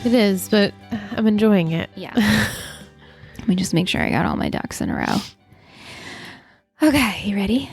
It is, but I'm enjoying it. Yeah. Let me just make sure I got all my ducks in a row. Okay, you ready?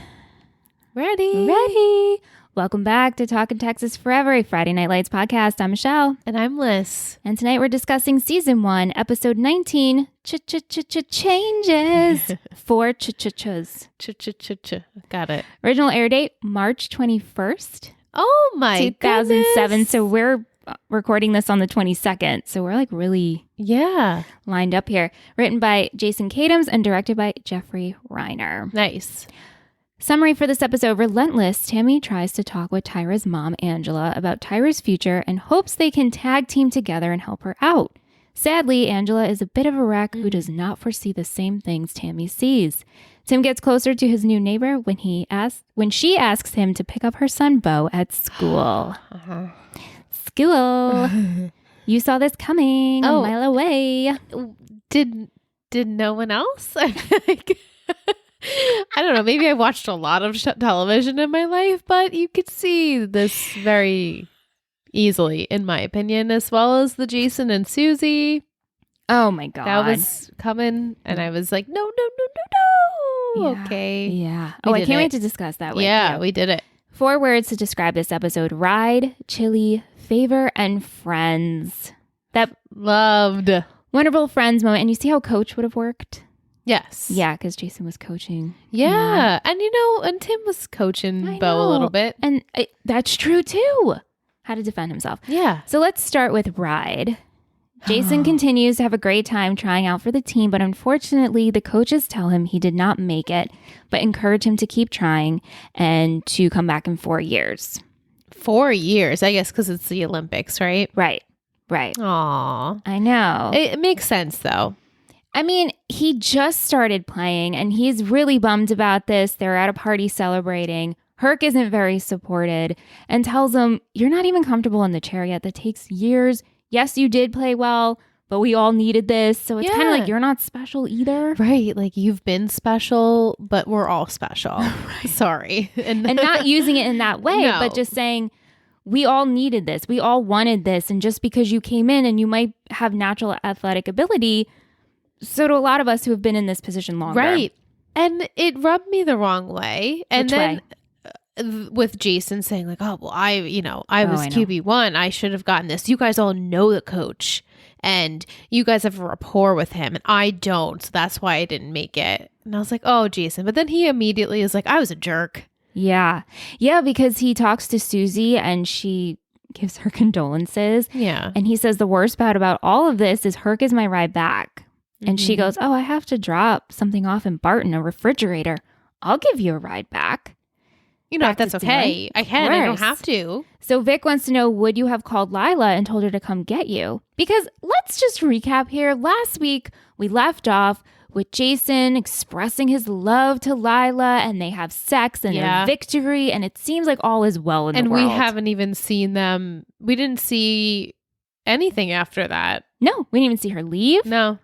Ready. Welcome back to Talkin' Texas Forever, a Friday Night Lights podcast. I'm Michelle. And I'm Liz. And tonight we're discussing Season 1, Episode 19, Changes. 4 ch-ch-chs. Ch-ch-ch-ch. Got it. Original air date, March 21st, Oh my 2007. goodness. So we're recording this on the 22nd. So we're like really lined up here. Written by Jason Katims and directed by Jeffrey Reiner. Nice. Summary for this episode: relentless, Tammy tries to talk with Tyra's mom, Angela, about Tyra's future and hopes they can tag team together and help her out. Sadly, Angela is a bit of a wreck who does not foresee the same things Tammy sees. Tim gets closer to his new neighbor when she asks him to pick up her son, Bo, at school. School. You saw this coming a mile away. Did no one else? I feel like I don't know. Maybe I watched a lot of television in my life, but you could see this very easily, in my opinion, as well as the Jason and Susie. Oh my God. That was coming, and I was like, no. Yeah. Okay. Yeah. We I did can't it. wait to discuss that with Yeah, you. we did it. 4 words to describe this episode: ride, chili, favor, and friends. That Loved. wonderful friends moment. And you see how Coach would have worked? Yes. Yeah, because Jason was coaching. Yeah. And Tim was coaching I Bo a know. little bit. And that's true too. How to defend himself. Yeah. So let's start with ride. Jason continues to have a great time trying out for the team, but unfortunately, the coaches tell him he did not make it, but encourage him to keep trying and to come back in 4 years. 4 years, I guess, because it's the Olympics, right? Right. Aw. I know. It makes sense, though. I mean, he just started playing and he's really bummed about this. They're at a party celebrating. Herc isn't very supported and tells him, you're not even comfortable in the chair yet. That takes years. Yes, you did play well, but we all needed this. So it's kind of like you're not special either. Right. Like you've been special, but we're all special. Right. Sorry. And not using it in that way, No. but just saying, we all needed this. We all wanted this. And just because you came in and you might have natural athletic ability, so do a lot of us who have been in this position longer. Right. And it rubbed me the wrong way. And Which then with Jason saying like, oh, well, I was QB1. I should have gotten this. You guys all know the coach and you guys have a rapport with him and I don't. So that's why I didn't make it. And I was like, oh, Jason. But then he immediately is like, I was a jerk. Yeah. Yeah, because he talks to Susie and she gives her condolences. Yeah. And he says the worst part about all of this is Herc is my ride back. And she goes, oh, I have to drop something off in Barton, a refrigerator. I'll give you a ride back. You know, Back if that's to okay. Dylan. I can. Of I don't course. have to. So Vic wants to know, would you have called Lila and told her to come get you? Because let's just recap here. Last week, we left off with Jason expressing his love to Lila and they have sex and their victory. And it seems like all is well in the world. And we haven't even seen them. We didn't see anything after that. No, we didn't even see her leave. No.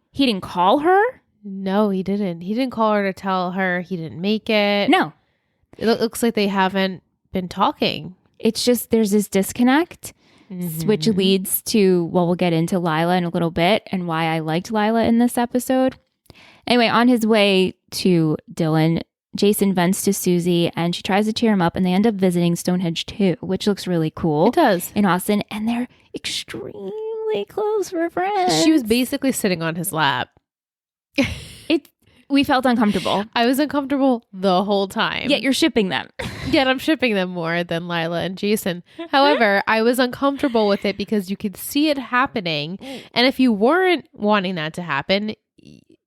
He didn't call her. No, he didn't. He didn't call her to tell her he didn't make it. No. It looks like they haven't been talking. It's just there's this disconnect, which leads to, well, we'll get into Lila in a little bit and why I liked Lila in this episode. Anyway, on his way to Dylan, Jason vents to Susie and she tries to cheer him up and they end up visiting Stonehenge 2, which looks really cool. It does. In Austin. And they're extremely close for friends. She was basically sitting on his lap. We felt uncomfortable. I was uncomfortable the whole time. Yet you're shipping them. Yet I'm shipping them more than Lila and Jason. However, I was uncomfortable with it because you could see it happening. And if you weren't wanting that to happen,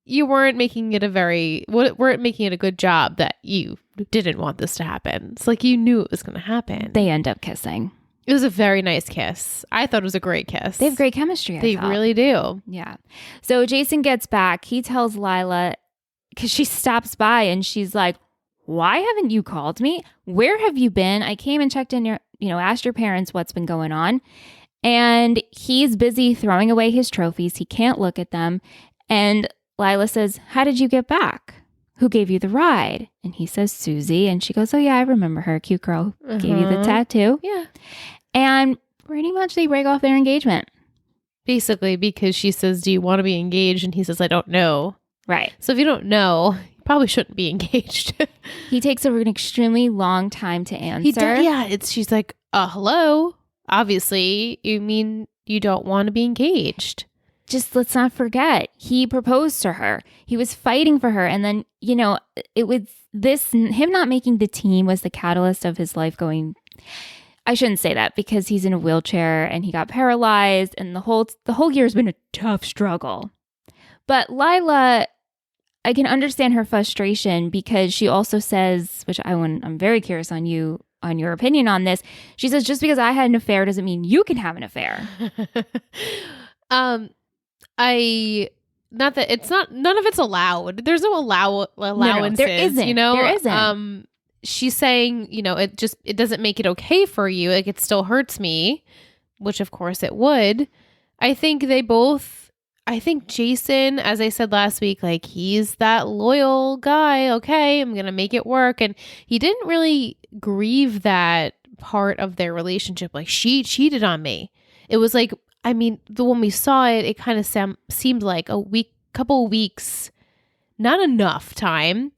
you weren't making it weren't making it a good job that you didn't want this to happen. It's like you knew it was going to happen. They end up kissing. It was a very nice kiss. I thought it was a great kiss. They have great chemistry. They really do. Yeah. So Jason gets back. He tells Lila, because she stops by and she's like, why haven't you called me? Where have you been? I came and checked in asked your parents what's been going on. And he's busy throwing away his trophies. He can't look at them. And Lila says, how did you get back? Who gave you the ride? And he says, Susie. And she goes, oh yeah, I remember her. Cute girl. Gave you the tattoo. Yeah. And pretty much they break off their engagement. Basically, because she says, do you want to be engaged? And he says, I don't know. Right. So if you don't know, you probably shouldn't be engaged. He takes an extremely long time to answer. He does, yeah. She's like, hello? Obviously, you mean you don't want to be engaged. Just let's not forget, he proposed to her. He was fighting for her. And then, it was him not making the team was the catalyst of his life going. I shouldn't say that because he's in a wheelchair and he got paralyzed and the whole year has been a tough struggle. But Lila, I can understand her frustration because she also says, which I'm very curious on your opinion on this. She says, just because I had an affair doesn't mean you can have an affair. Not that it's not, none of it's allowed. There's no allowances. No, there isn't. There isn't. She's saying, it doesn't make it okay for you. Like, it still hurts me, which of course it would. I think Jason, as I said last week, like, he's that loyal guy. Okay, I'm going to make it work. And he didn't really grieve that part of their relationship. Like, she cheated on me. It was like, when we saw it, it kind of seemed like couple of weeks, not enough time.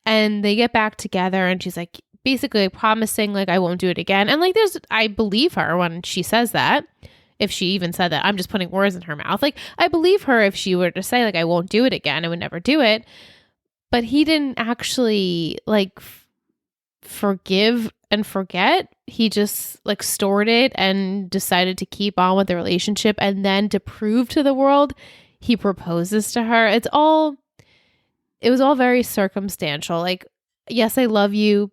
And they get back together and she's like, basically promising, like, I won't do it again. And like, I believe her when she says that. If she even said that, I'm just putting words in her mouth. Like, I believe her if she were to say, like, I won't do it again. I would never do it. But he didn't actually like forgive and forget. He just like stored it and decided to keep on with the relationship. And then to prove to the world, he proposes to her. It was all very circumstantial. Like, yes, I love you,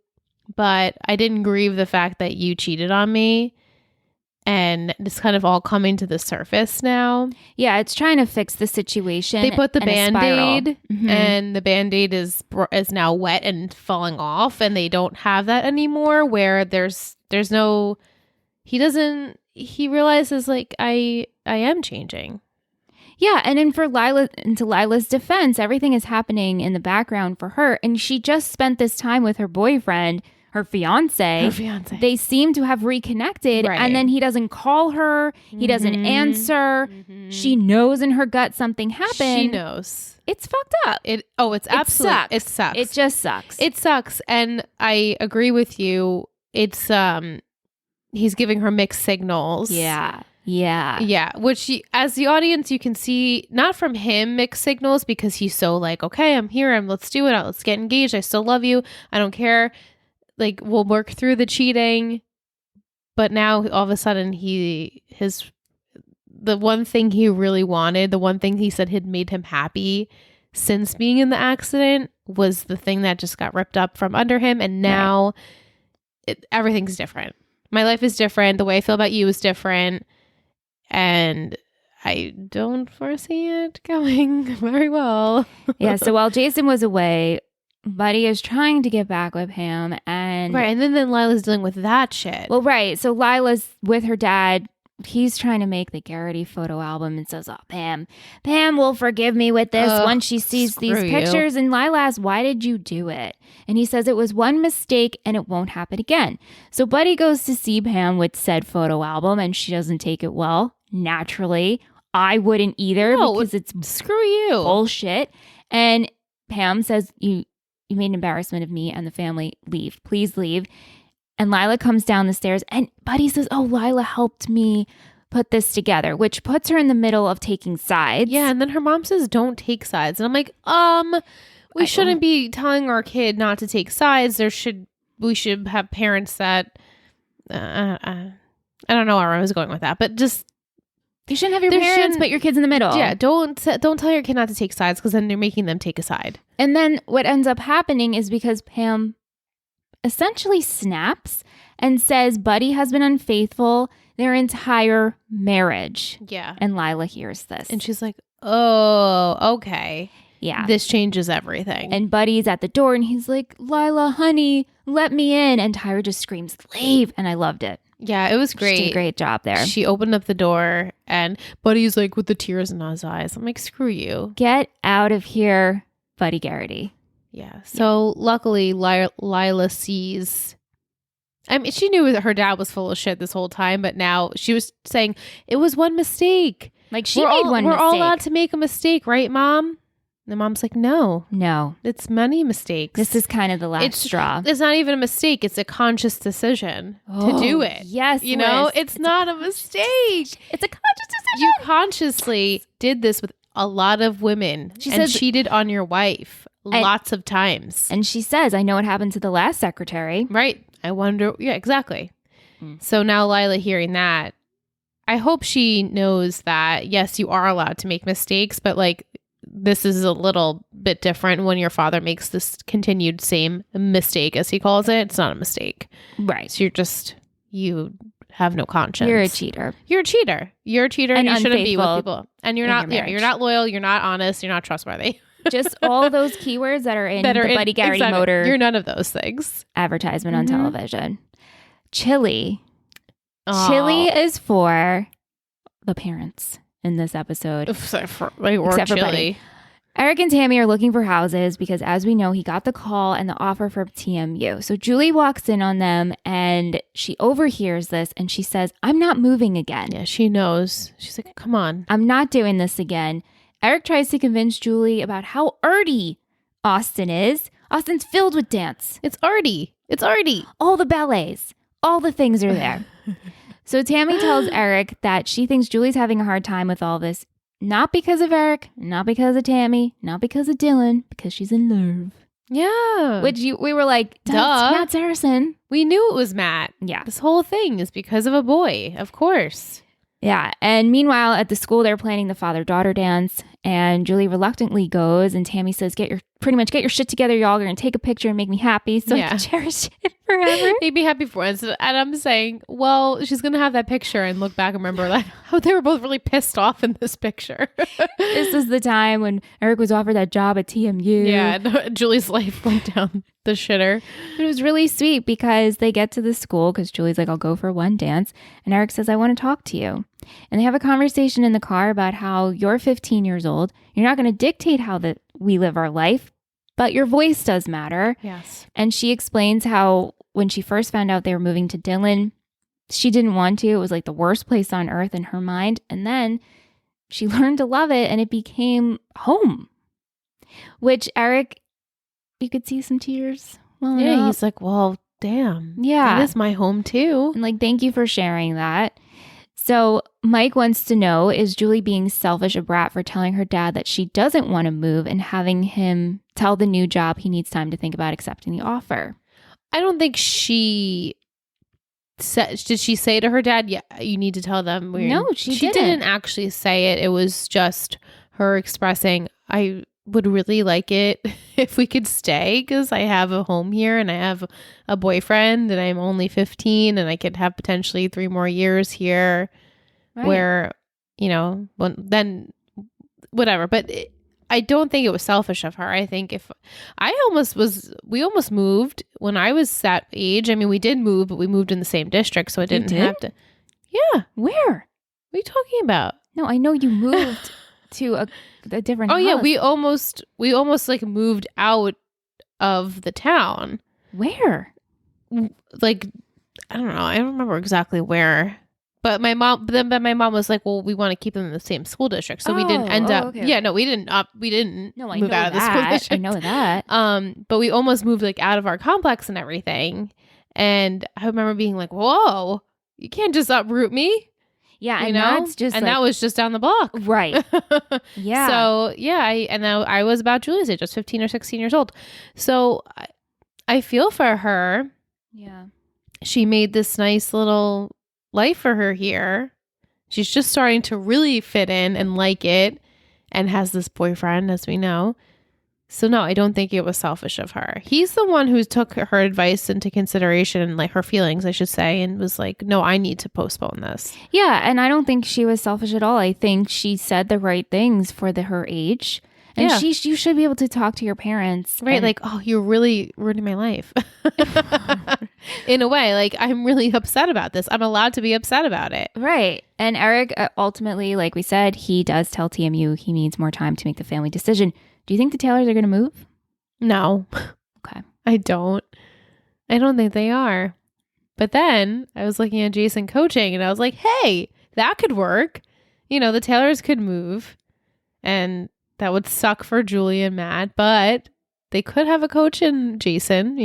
but I didn't grieve the fact that you cheated on me. And it's kind of all coming to the surface now. Yeah, it's trying to fix the situation. They put the Band-Aid and the Band-Aid is now wet and falling off, and they don't have that anymore where there's no, he realizes, like, I am changing. Yeah, and then to Lila's defense, everything is happening in the background for her, and she just spent this time with her boyfriend, her fiance. They seem to have reconnected, right. And then he doesn't call her. He doesn't answer. She knows in her gut something happened. She knows. It's fucked up. It absolutely sucks. It just sucks. It sucks, and I agree with you. It's he's giving her mixed signals. Yeah, which as the audience, you can see not from him mixed signals because he's so like, okay, I'm here, let's do it, let's get engaged, I still love you, I don't care, like, we'll work through the cheating. But now all of a sudden the one thing he really wanted, the one thing he said had made him happy since being in the accident was the thing that just got ripped up from under him. And now everything's different. My life is different. The way I feel about you is different. And I don't foresee it going very well. Yeah. So while Jason was away, Buddy is trying to get back with him. And then Lila's dealing with that shit. Well, right. So Lila's with her dad. He's trying to make the Garrity photo album and says, Pam will forgive me with this once she sees these pictures. And Lila asks, why did you do it? And he says it was one mistake and it won't happen again. So Buddy goes to see Pam with said photo album and she doesn't take it well. Naturally, I wouldn't either because it's screw you bullshit. And Pam says, you made an embarrassment of me and the family. Leave. Please leave. And Lila comes down the stairs and Buddy says, Lila helped me put this together, which puts her in the middle of taking sides. Yeah. And then her mom says, don't take sides. And I'm like, we shouldn't be telling our kid not to take sides. We should have parents that, I don't know where I was going with that, but just. You shouldn't have your parents put your kids in the middle. Yeah. Don't tell your kid not to take sides because then you're making them take a side. And then what ends up happening is because Pam essentially snaps and says Buddy has been unfaithful their entire marriage. Yeah. And Lila hears this. And she's like, oh, okay. Yeah. This changes everything. And Buddy's at the door and he's like, Lila, honey, let me in. And Tyra just screams, leave. And I loved it. Yeah, it was great. She did a great job there. She opened up the door and Buddy's like with the tears in his eyes. I'm like, screw you. Get out of here, Buddy Garrity. Yeah. So luckily, Lila sees. I mean, she knew that her dad was full of shit this whole time, but now she was saying it was one mistake. Like she made one We're mistake. all allowed to make a mistake, right, Mom? And the mom's like, no, it's many mistakes. This is kind of the last straw. It's not even a mistake. It's a conscious decision to do it. Yes, you know, Liz. it's not a mistake. It's a conscious decision. You consciously did this with a lot of women and cheated on your wife lots of times. And she says, I know what happened to the last secretary. Right. I wonder. Yeah, exactly. So now Lila hearing that, I hope she knows that, yes, you are allowed to make mistakes, but like this is a little bit different when your father makes this continued same mistake, as he calls it. It's not a mistake. Right. So you have no conscience. You're a cheater. You're a cheater. You're a cheater and you shouldn't be with people. And you're not loyal. You're not honest. You're not trustworthy. Just all those keywords that are in the Buddy Garrity Motor. You're none of those things. Advertisement on television. Chili. Aww. Chili is for the parents in this episode. Except for Chili. Eric and Tammy are looking for houses because, as we know, he got the call and the offer from TMU. So Julie walks in on them and she overhears this and she says, I'm not moving again. Yeah, she knows. She's like, come on. I'm not doing this again. Eric tries to convince Julie about how arty Austin is. Austin's filled with dance. It's arty. It's arty. All the ballets. All the things are there. So Tammy tells Eric that she thinks Julie's having a hard time with all this. Not because of Eric, not because of Tammy, not because of Dylan, because she's in love. Yeah. Which we were like, duh. Matt Saracen. We knew it was Matt. Yeah. This whole thing is because of a boy, of course. Yeah. And meanwhile, at the school, they're planning the father-daughter dance. And Julie reluctantly goes. And Tammy says, get your shit together, y'all. You're going to take a picture and make me happy so I can cherish it forever. Make me happy for once. And I'm saying, well, she's going to have that picture and look back and remember like, how they were both really pissed off in this picture. This is the time when Eric was offered that job at TMU. Yeah. And Julie's life went down the shitter. But it was really sweet because they get to the school because Julie's like, I'll go for one dance. And Eric says, I want to talk to you. And they have a conversation in the car about how you're 15 years old. You're not going to dictate how we live our life, but your voice does matter. Yes. And she explains how when she first found out they were moving to Dillon, she didn't want to. It was like the worst place on earth in her mind. And then she learned to love it and it became home, which Eric, you could see some tears. Yeah, he's like, well, damn. Yeah. That is my home too. And like, thank you for sharing that. So Mike wants to know, is Julie being selfish, a brat, for telling her dad that she doesn't want to move and having him tell the new job he needs time to think about accepting the offer? I don't think she said, did she say to her dad, yeah, you need to tell them? No, she didn't actually say it. It was just her expressing, I would really like it if we could stay because I have a home here and I have a boyfriend and I'm only 15 and I could have potentially 3 more years here where, you know, then whatever. But I don't think it was selfish of her. I think we almost moved when I was that age. I mean, we did move, but we moved in the same district. So I didn't have to. Yeah. Where? What are you talking about? No, I know you moved to a different house. Yeah, we almost like moved out of the town. Where? Like, I don't know. I don't remember exactly where. But my mom was like, "Well, we want to keep them in the same school district." So we didn't end up. Okay. Yeah, no, we didn't move out of the school district. I know that. But we almost moved like out of our complex and everything. And I remember being like, "Whoa, you can't just uproot me." Yeah, you and know? that's just and that was just down the block. Right. Yeah. So, yeah, I was about Julie's age, just 15 or 16 years old. So, I feel for her. Yeah. She made this nice little life for her here. She's just starting to really fit in and like it and has this boyfriend, as we know. So no, I don't think it was selfish of her. He's the one who took her advice into consideration and like her feelings, I should say, and was like, no, I need to postpone this. Yeah. And I don't think she was selfish at all. I think she said the right things for her age. And you should be able to talk to your parents. Right. Like, oh, you're really ruining my life. In a way, like, I'm really upset about this. I'm allowed to be upset about it. Right. And Eric, ultimately, like we said, he does tell TMU he needs more time to make the family decision. Do you think the Taylors are going to move? No. Okay. I don't think they are. But then I was looking at Jason coaching and I was like, hey, that could work. the Taylors could move, and that would suck for Julie and Matt, but they could have a coach in Jason,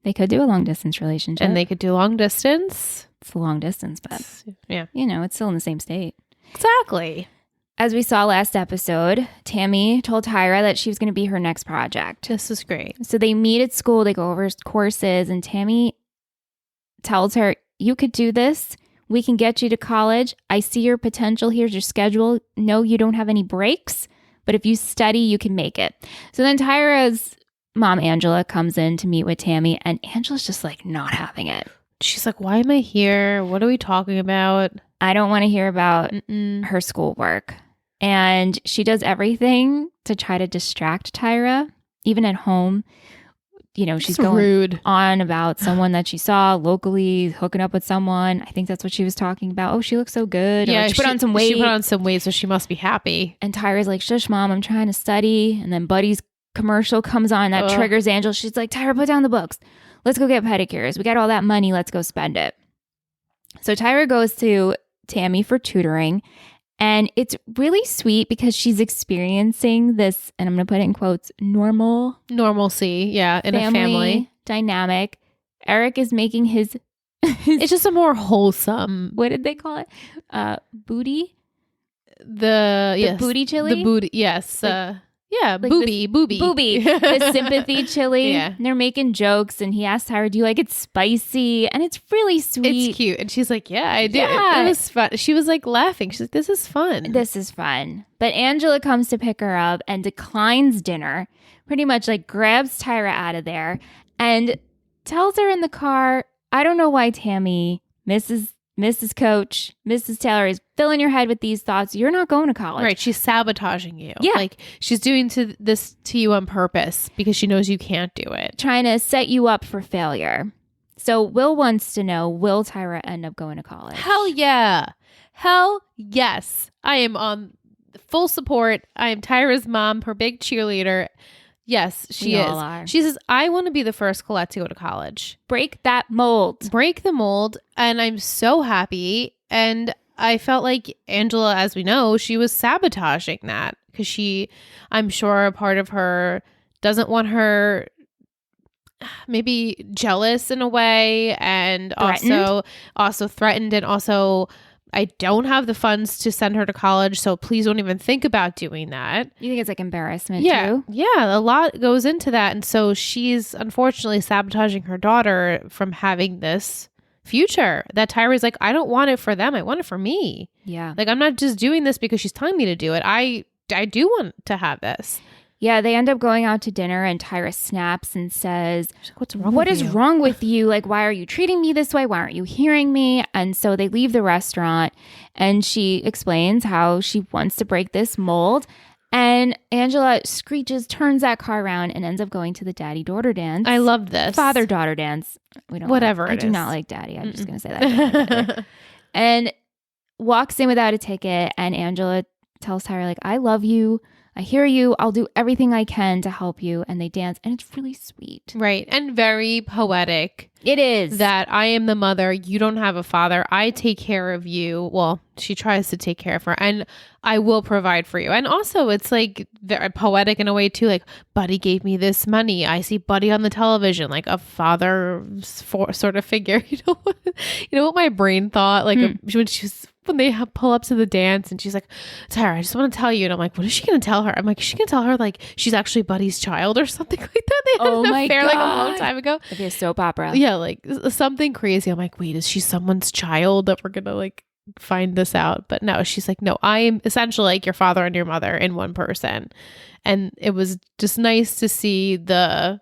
They could do a long distance relationship. and they could do long distance. It's a long distance, but Yeah, it's still in the same state. exactly. As we saw last episode, Tammy told Tyra that she was going to be her next project. This is great. So they meet at school, they go over courses, and Tammy tells her, you could do this. We can get you to college. I see your potential. Here's your schedule. No, you don't have any breaks, but if you study, you can make it. So then Tyra's mom, Angela, comes in to meet with Tammy, and Angela's just like not having it. She's like, why am I here? What are we talking about? I don't want to hear about her schoolwork. And she does everything to try to distract Tyra, even at home. She's going rude on about someone that she saw locally hooking up with someone. I think that's what she was talking about. Oh, she looks so good. Yeah, she put on some weight. She put on some weight, so she must be happy. And Tyra's like, shush, mom, I'm trying to study. And then Buddy's commercial comes on. That triggers Angela. She's like, Tyra, put down the books. Let's go get pedicures. We got all that money. Let's go spend it. So Tyra goes to Tammy for tutoring. And it's really sweet because she's experiencing this, and I'm going to put it in quotes, normalcy, yeah, in a family dynamic. Eric is making his it's just a more wholesome. What did they call it? Booty? The booty chili? The booty, yes. Booby. The sympathy chili. Yeah. And they're making jokes, and he asked Tyra, do you like it spicy? And it's really sweet. It's cute. And she's like, yeah, I do. Yeah. It was fun. She was like laughing. She's like, this is fun. This is fun. But Angela comes to pick her up and declines dinner, pretty much like grabs Tyra out of there and tells her in the car, I don't know why Tammy, Mrs. Coach, Mrs. Taylor is filling your head with these thoughts. You're not going to college. Right. She's sabotaging you. Yeah. Like she's doing this to you on purpose because she knows you can't do it. Trying to set you up for failure. So Will wants to know, will Tyra end up going to college? Hell yeah. Hell yes. I am on full support. I am Tyra's mom, her big cheerleader. Yes, she We is. all are. She says, I want to be the first Colette to go to college. Break that mold. Break the mold. And I'm so happy. And I felt like Angela, as we know, she was sabotaging that because I'm sure a part of her doesn't want her maybe jealous in a way, and also threatened, and also I don't have the funds to send her to college, so please don't even think about doing that. You think it's like embarrassment Yeah. too? Yeah, a lot goes into that. And so she's unfortunately sabotaging her daughter from having this future that Tyra's like, I don't want it for them. I want it for me. Yeah. Like, I'm not just doing this because she's telling me to do it. I do want to have this. Yeah, they end up going out to dinner and Tyra snaps and says, She's like, what's wrong What with is you? wrong with you? Like, why are you treating me this way? Why aren't you hearing me? And so they leave the restaurant and she explains how she wants to break this mold. And Angela screeches, turns that car around, and ends up going to the daddy-daughter dance. I love this. Father-daughter dance. We don't Whatever I it do is. not like daddy. I'm just going to say that. And walks in without a ticket. And Angela tells Tyra, like, I love you. I hear you. I'll do everything I can to help you. And they dance. And it's really sweet. Right. And very poetic. It is. That I am the mother. You don't have a father. I take care of you. Well, she tries to take care of her. And I will provide for you. And also, it's like very poetic in a way, too. Like, Buddy gave me this money. I see Buddy on the television, like a father sort of figure. You know what my brain thought? Like, when they pull up to the dance and she's like, Tyra, I just want to tell you. And I'm like, what is she going to tell her? I'm like, is she going to tell her like she's actually Buddy's child or something like that? They had an affair like a long time ago. It'd be a soap opera. Yeah, like something crazy. I'm like, wait, is she someone's child that we're going to like find this out? But no, she's like, no, I am essentially like your father and your mother in one person. And it was just nice to see the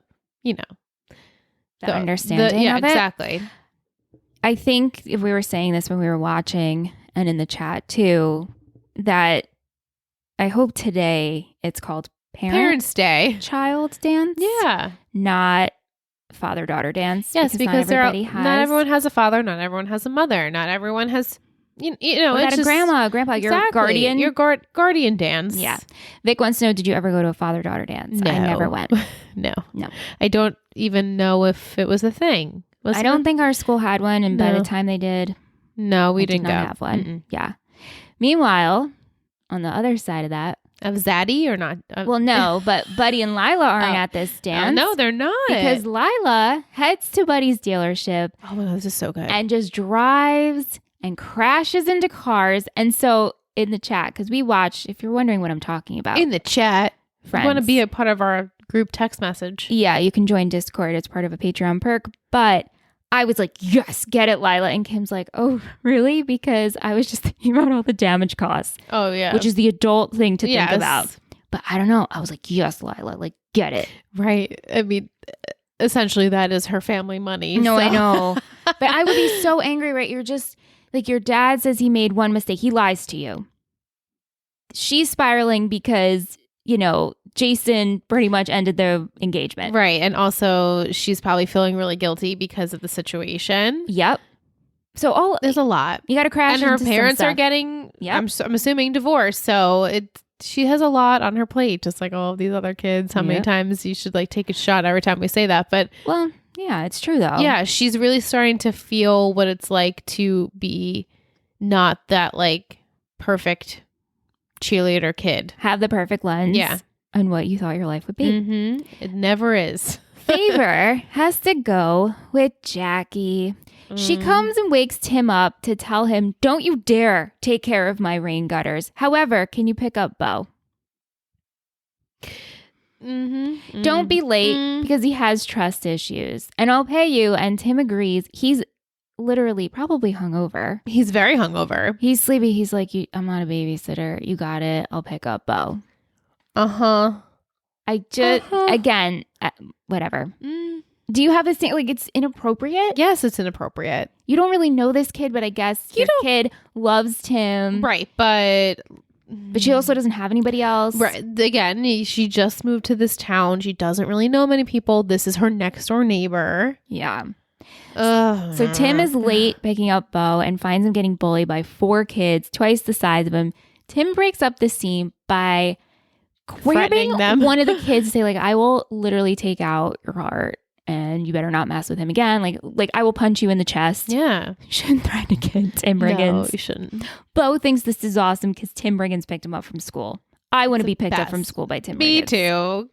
understanding yeah, of it. exactly. I think if we were saying this when we were watching and in the chat too, that I hope today it's called Parents' Day. Child dance. Yeah. Not father-daughter dance. Yes, because not everyone has a father, not everyone has a mother, not everyone has, What it's about a just, grandpa, exactly, your guardian. Your guardian dance. Yeah. Vic wants to know, did you ever go to a father-daughter dance? No. I never went. No. No. I don't even know if it was a thing. I don't think our school had one, and by No. the time they did, No, we I didn't did not go. have one. Mm-mm. Yeah. Meanwhile, on the other side of that, Of Zaddy or not? well, no, but Buddy and Lila aren't at this dance. No, they're not. Because Lila heads to Buddy's dealership. Oh my God, this is so good. And just drives and crashes into cars. And so in the chat, because we watch, if you're wondering what I'm talking about. In the chat, friends. You want to be a part of our group text message. Yeah, you can join Discord. It's part of a Patreon perk. But I was like, yes, get it, Lila. And Kim's like, oh, really? Because I was just thinking about all the damage costs. Oh, yeah. Which is the adult thing to think about. But I don't know. I was like, yes, Lila, like, get it. Right. I mean, essentially, that is her family money. No, I know. But I would be so angry, right? You're just, like, your dad says he made one mistake. He lies to you. She's spiraling because, you know, Jason pretty much ended the engagement. Right. And also, she's probably feeling really guilty because of the situation. Yep. So there's a lot. You got to crash. And her parents are getting, I'm assuming, divorced. So she has a lot on her plate, just like all of these other kids. How many times you should like take a shot every time we say that? But well, yeah, it's true though. Yeah, she's really starting to feel what it's like to be not that like perfect cheerleader kid. Have the perfect lens. Yeah. On what you thought your life would be. Mm-hmm. It never is. Favor has to go with Jackie. She comes and wakes Tim up to tell him, don't you dare take care of my rain gutters. However, can you pick up Bo? Don't be late because he has trust issues. And I'll pay you. And Tim agrees. He's literally probably hungover. He's very hungover. He's sleepy. He's like, I'm not a babysitter. You got it. I'll pick up Bo. I just, again, whatever. Do you have this thing, like, it's inappropriate? Yes, it's inappropriate. You don't really know this kid, but I guess your kid loves Tim. Right, but she also doesn't have anybody else. Right. Again, she just moved to this town. She doesn't really know many people. This is her next door neighbor. Yeah. So Tim is late picking up Bo and finds him getting bullied by 4 kids, twice the size of him. Tim breaks up the scene by grabbing one of the kids to say, like, I will literally take out your heart and you better not mess with him again. Like I will punch you in the chest. Yeah. You shouldn't threaten a kid, Tim Riggins. No, you shouldn't. Bo thinks this is awesome because Tim Riggins picked him up from school. I want to be picked up from school by Tim Riggins. Me too.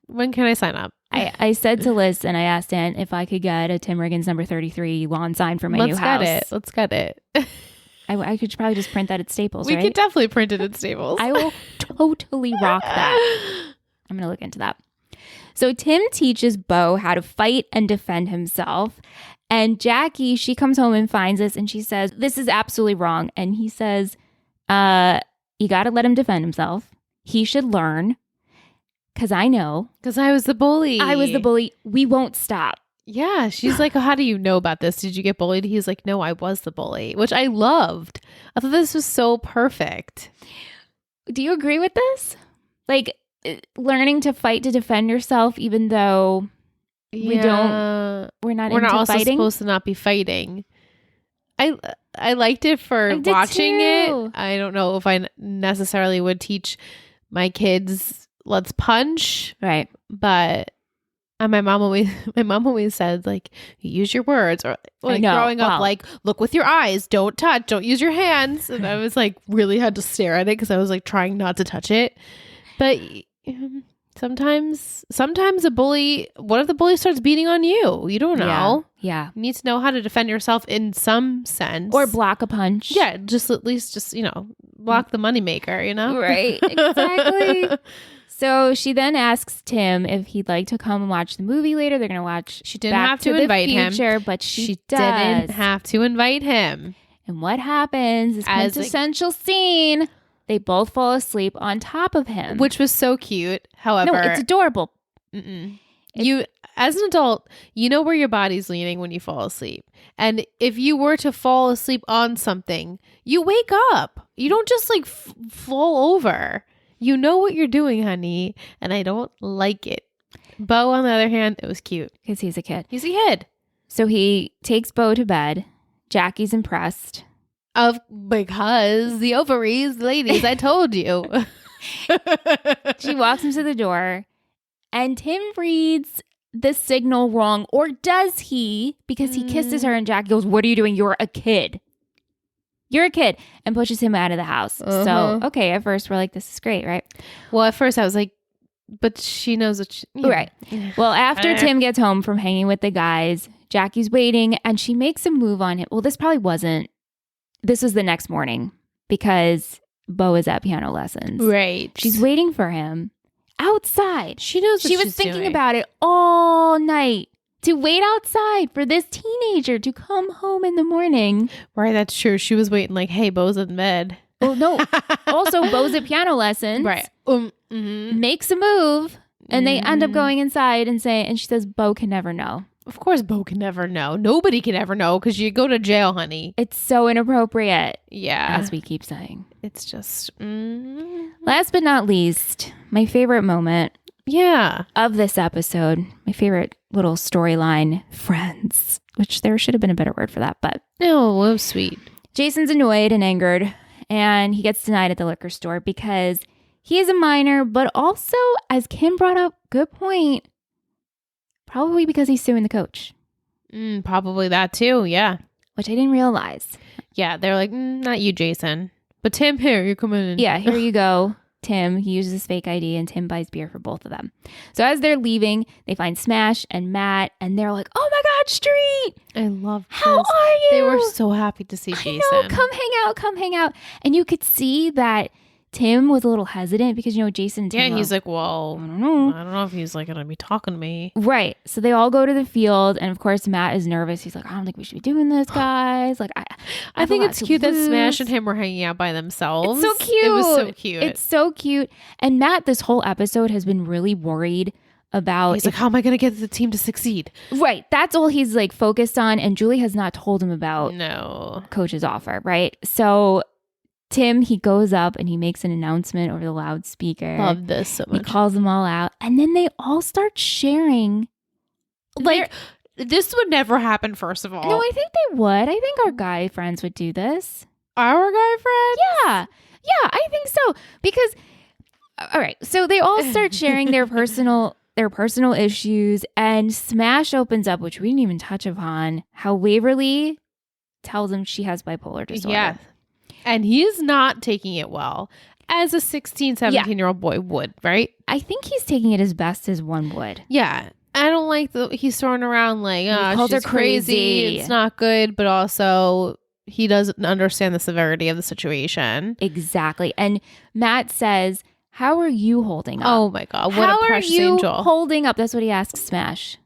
When can I sign up? I said to Liz and I asked Aunt if I could get a Tim Riggins number 33 lawn sign for my new house. Let's get it. I could probably just print that at Staples, right? We could definitely print it at Staples. I will totally rock that. I'm going to look into that. So Tim teaches Bo how to fight and defend himself. And Jackie, she comes home and finds this and she says, this is absolutely wrong. And he says, you got to let him defend himself. He should learn. Because I know. Because I was the bully. We won't stop. Yeah. She's like, oh, how do you know about this? Did you get bullied? He's like, no, I was the bully, which I loved. I thought this was so perfect. Do you agree with this? Like, learning to fight to defend yourself, even though we're not also fighting? Supposed to not be fighting. I liked it for watching it. I don't know if I necessarily would teach my kids, let's punch. Right. But my mom always said, like, use your words, or like growing up, like, look with your eyes, don't touch, don't use your hands. And I was like, really had to stare at it because I was like trying not to touch it. But sometimes a bully, what if the bully starts beating on you? You don't know. Yeah. You need to know how to defend yourself in some sense. Or block a punch. Yeah, just at least block the moneymaker, Right, exactly. So she then asks Tim if he'd like to come and watch the movie later. They're going to watch She didn't have to invite him. But she didn't have to invite him. And what happens is quintessential scene. They both fall asleep on top of him. Which was so cute. However, no, it's adorable. You, as an adult, you know where your body's leaning when you fall asleep. And if you were to fall asleep on something, you wake up. You don't just like fall over. You know what you're doing, honey. And I don't like it. Bo, on the other hand, it was cute. Because he's a kid. He's a kid. So he takes Bo to bed. Jackie's impressed. Because the ovaries, ladies, I told you. She walks him to the door and Tim reads the signal wrong. Or does he? Because he kisses her and Jackie goes, what are you doing? You're a kid. You're a kid, and pushes him out of the house. So, okay, at first we're like, this is great, right? Well, at first I was like, but she knows what she... Right. Well, after Tim gets home from hanging with the guys, Jackie's waiting, and she makes a move on him. Well, this was the next morning because Bo is at piano lessons. Right. She's waiting for him outside. She knows what she was she's thinking doing. about it all night. To wait outside for this teenager to come home in the morning. Right, that's true. She was waiting like, hey, Bo's in bed. Oh, no. Also, Bo's at piano lessons. Right. Makes a move. And they end up going inside and she says, Bo can never know. Of course, Bo can never know. Nobody can ever know because you go to jail, honey. It's so inappropriate. Yeah. As we keep saying. It's just... Last but not least, my favorite moment of this episode, my favorite little storyline, friends, which there should have been a better word for that, but... Oh, well, sweet. Jason's annoyed and angered, and he gets denied at the liquor store because he is a minor, but also, as Kim brought up, good point, probably because he's suing the coach. Probably that too, yeah. Which I didn't realize. Yeah, they're like, not you, Jason. But Tim, here, you're coming in. Yeah, here you go. Tim, he uses his fake ID and Tim buys beer for both of them. So as they're leaving, they find Smash and Matt and they're like, oh my God, Street. I love this. How are you? They were so happy to see Jason. I know, come hang out. And you could see that Tim was a little hesitant because, Jason and Tim. Yeah, he's like, well, I don't know. I don't know if he's like going to be talking to me. Right. So they all go to the field. And of course, Matt is nervous. He's like, I don't think we should be doing this, guys. Like, I think it's cute that Smash and him were hanging out by themselves. It's so cute. It was so cute. It's so cute. And Matt, this whole episode, has been really worried about. He's like, how am I going to get the team to succeed? Right. That's all he's like focused on. And Julie has not told him about coach's offer. Right. So Tim, he goes up and he makes an announcement over the loudspeaker. Love this so much. He calls them all out. And then they all start sharing. Like, this would never happen, first of all. No, I think they would. I think our guy friends would do this. Our guy friends? Yeah. Yeah, I think so. Because, all right, so they all start sharing their personal issues. And Smash opens up, which we didn't even touch upon, how Waverly tells him she has bipolar disorder. Yeah. And he's not taking it well, as a 16, 17-year-old boy would, right? I think he's taking it as best as one would. Yeah. I don't like he's throwing around like, calls her she's crazy. It's not good, but also he doesn't understand the severity of the situation. Exactly. And Matt says, how are you holding up? Oh my God. What a precious angel. How are you holding up? That's what he asks Smash.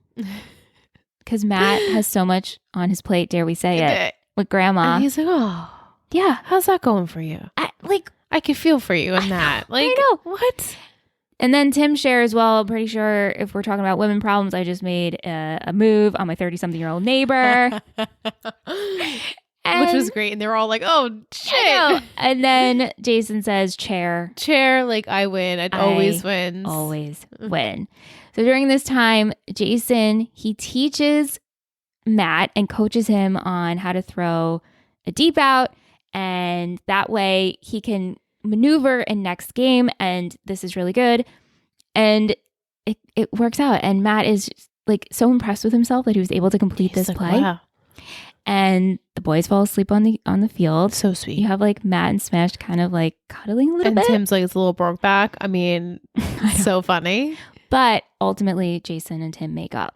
Because Matt has so much on his plate, dare we say it, with grandma. And he's like, oh. Yeah. How's that going for you? I could feel for you in that. Like, I know. What? And then Tim shares, well, I'm pretty sure if we're talking about women problems, I just made a move on my 30-something-year-old neighbor. Which was great. And they were all like, oh, shit. And then Jason says, chair, like I win. I'd always win. Always win. So during this time, Jason, he teaches Matt and coaches him on how to throw a deep out. And that way he can maneuver in next game. And this is really good. And it works out. And Matt is like so impressed with himself that he was able to complete this play. Wow. And the boys fall asleep on the field. So sweet. You have like Matt and Smash kind of like cuddling a little bit. And Tim's like, it's a little broke back. I mean, so funny. But ultimately, Jason and Tim make up.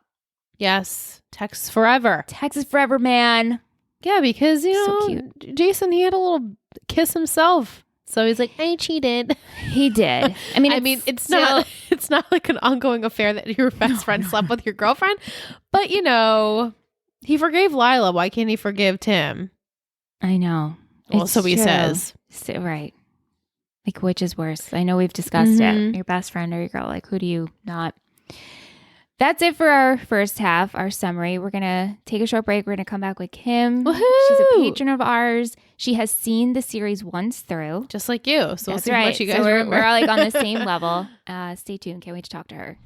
Yes. Texas forever. Texas forever, man. Yeah, because, So cute. Jason, he had a little kiss himself. So he's like, I cheated. He did. I mean, it's not like an ongoing affair that your best friend slept with your girlfriend. But, he forgave Lila. Why can't he forgive Tim? I know. Well, so he says. So, right. Like, which is worse? I know we've discussed it. Your best friend or your girl. Like, who do you not? That's it for our first half, our summary. We're going to take a short break. We're going to come back with Kim. Woohoo! She's a patron of ours. She has seen the series once through. Just like you. So we'll see right. how much you guys so remember. We're like on the same level. Stay tuned. Can't wait to talk to her.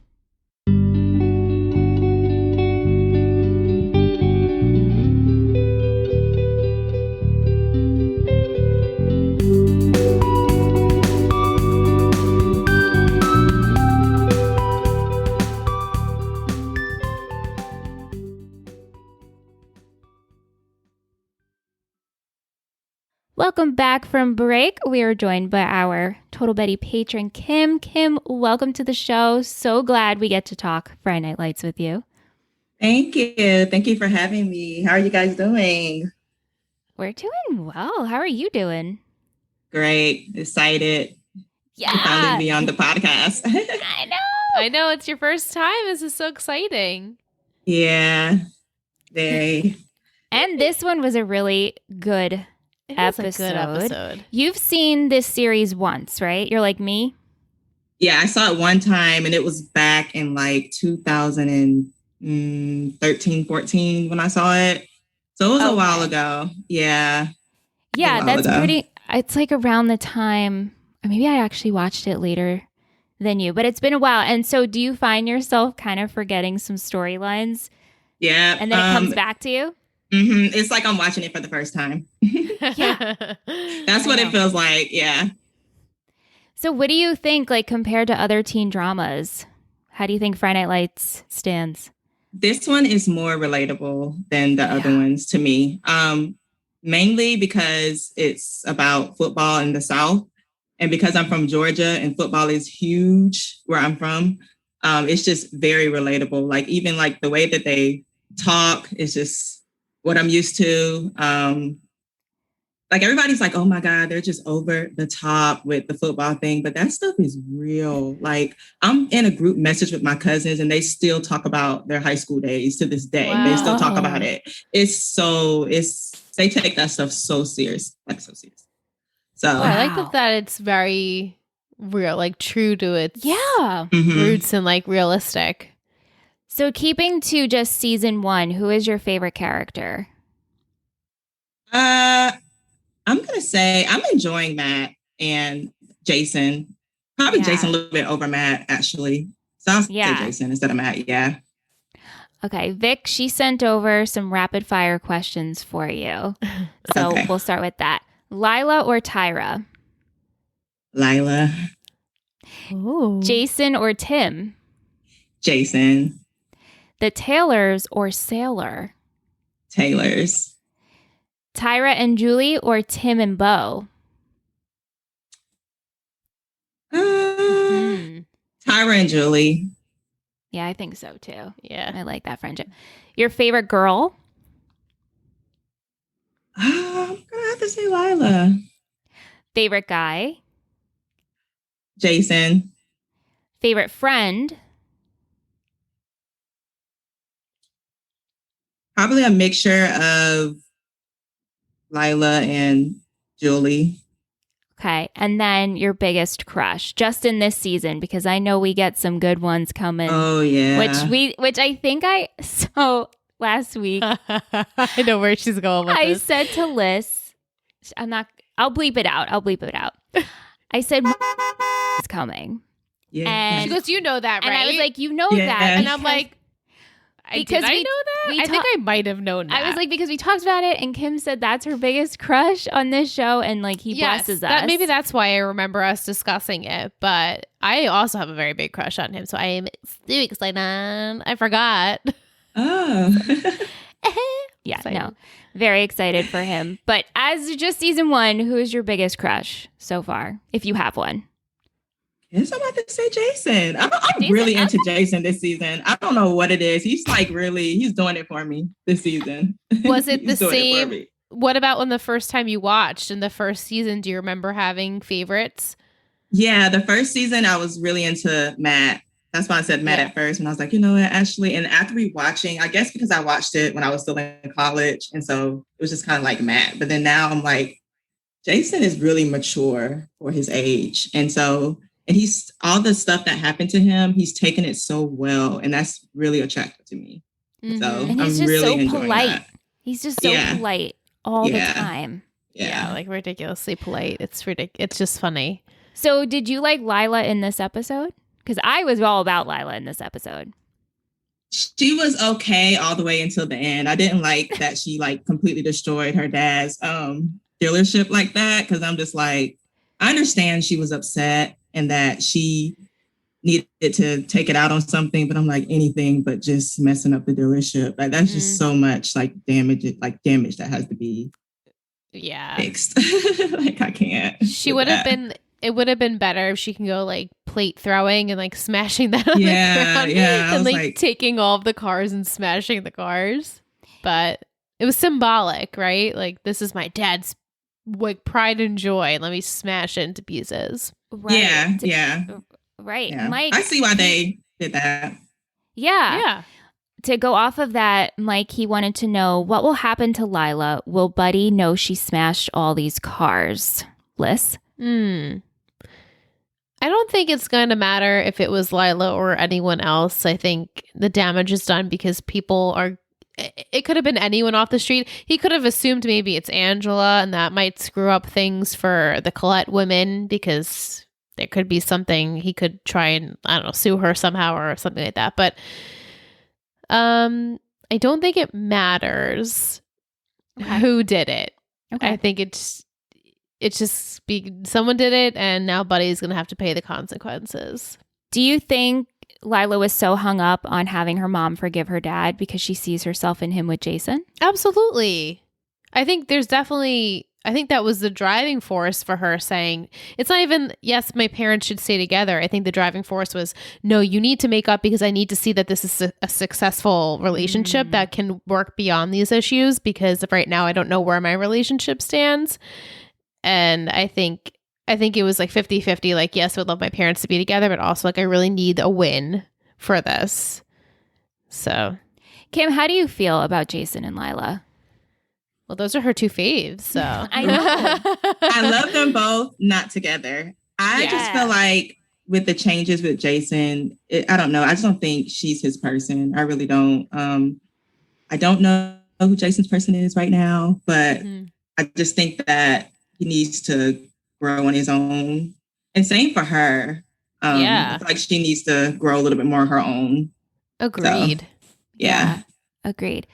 Welcome back from break. We are joined by our Total Betty patron, Kim. Kim, welcome to the show. So glad we get to talk Friday Night Lights with you. Thank you. Thank you for having me. How are you guys doing? We're doing well. How are you doing? Great. Excited. Yeah. To finally be on the podcast. I know. It's your first time. This is so exciting. Yeah. Very. And this one was a really good episode. You've seen this series once, right? You're like me? Yeah, I saw it one time and it was back in like 2013, 14 when I saw it. So it was a while ago. Yeah. Yeah, that's pretty. It's like around the time, or maybe I actually watched it later than you, but it's been a while. And so do you find yourself kind of forgetting some storylines? Yeah. And then it comes back to you? Mm-hmm. It's like I'm watching it for the first time. Yeah. That's what it feels like. Yeah. So what do you think, like, compared to other teen dramas? How do you think Friday Night Lights stands? This one is more relatable than the other ones to me. Mainly because it's about football in the South. And because I'm from Georgia and football is huge where I'm from, it's just very relatable. Like even like the way that they talk is just what I'm used to. Like everybody's like, oh my God, they're just over the top with the football thing. But that stuff is real. Like I'm in a group message with my cousins and they still talk about their high school days to this day. Wow. They still talk about it. They take that stuff so serious, like so serious. So I like that it's very real, like true to its mm-hmm. roots and like realistic. So keeping to just season 1, who is your favorite character? I'm going to say I'm enjoying Matt and Jason. Probably Jason a little bit over Matt, actually. So I'll say Jason instead of Matt, yeah. Okay, Vic, she sent over some rapid fire questions for you. So we'll start with that. Lila or Tyra? Lila. Ooh. Jason or Tim? Jason. The Taylors or Sailor? Taylors. Tyra and Julie or Tim and Bo? Tyra and Julie. Yeah, I think so too. Yeah. I like that friendship. Your favorite girl? I'm going to have to say Lila. Favorite guy? Jason. Favorite friend? Probably a mixture of Lila and Julie. Okay. And then your biggest crush, just in this season, because I know we get some good ones coming. Oh, yeah. Which I think last week. I know where she's going with I this. said to Liz, I'll bleep it out. I said, it's coming. Yeah. And she goes, you know that, right? And I was like, you know that. And I'm like, because I know that? I think I might have known that. I was like, because we talked about it and Kim said that's her biggest crush on this show and like he blesses us. Maybe that's why I remember us discussing it. But I also have a very big crush on him. So I am so excited. I forgot. Oh. Yeah, no. Very excited for him. But as just season 1, who is your biggest crush so far, if you have one? Yes, I'm about to say Jason. I'm really into Jason this season. I don't know what it is. He's doing it for me this season. Was it the same? What about when the first time you watched in the first season? Do you remember having favorites? Yeah, the first season I was really into Matt. That's why I said Matt at first. And I was like, you know what, Ashley? And after rewatching, I guess because I watched it when I was still in college. And so it was just kind of like Matt. But then now I'm like, Jason is really mature for his age. And he's all the stuff that happened to him, he's taken it so well. And that's really attractive to me. Mm-hmm. So and he's I'm just really so enjoying polite. that. He's just so polite all the time. Yeah, like ridiculously polite. It's ridiculous. It's just funny. So did you like Lila in this episode? Because I was all about Lila in this episode. She was okay all the way until the end. I didn't like that she like completely destroyed her dad's dealership like that. Because I'm just like, I understand she was upset and that she needed to take it out on something, but I'm like, anything but just messing up the dealership. Like that's just so much like damage that has to be fixed. Like I can't. She would have been. It would have been better if she can go like plate throwing and like smashing that on the ground, and like taking all of the cars and smashing the cars. But it was symbolic, right? Like, this is my dad's like pride and joy. Let me smash it into pieces. Right. Yeah. Right. Yeah. Mike, I see why they did that. Yeah. To go off of that, Mike, he wanted to know what will happen to Lila. Will Buddy know she smashed all these cars? Liz? I don't think it's going to matter if it was Lila or anyone else. I think the damage is done because people are. It could have been anyone off the street. He could have assumed maybe it's Angela, and that might screw up things for the Colette women because there could be something he could try and, I don't know, sue her somehow or something like that. But I don't think it matters who did it. Okay. I think it's just someone did it, and now Buddy's going to have to pay the consequences. Do you think Lila was so hung up on having her mom forgive her dad because she sees herself in him with Jason? Absolutely. I think that was the driving force for her saying, it's not even, yes, my parents should stay together. I think the driving force was, no, you need to make up because I need to see that this is a successful relationship that can work beyond these issues, because right now I don't know where my relationship stands. And I think it was like 50-50. Like, yes, I would love my parents to be together, but also like I really need a win for this. So, Kim, how do you feel about Jason and Lila? Well, those are her two faves. So I know. I love them both not together. I just feel like with the changes with Jason, I don't know. I just don't think she's his person. I really don't. I don't know who Jason's person is right now, but I just think that he needs to grow on his own. And same for her. I feel like she needs to grow a little bit more on her own. Agreed. So, yeah. Agreed.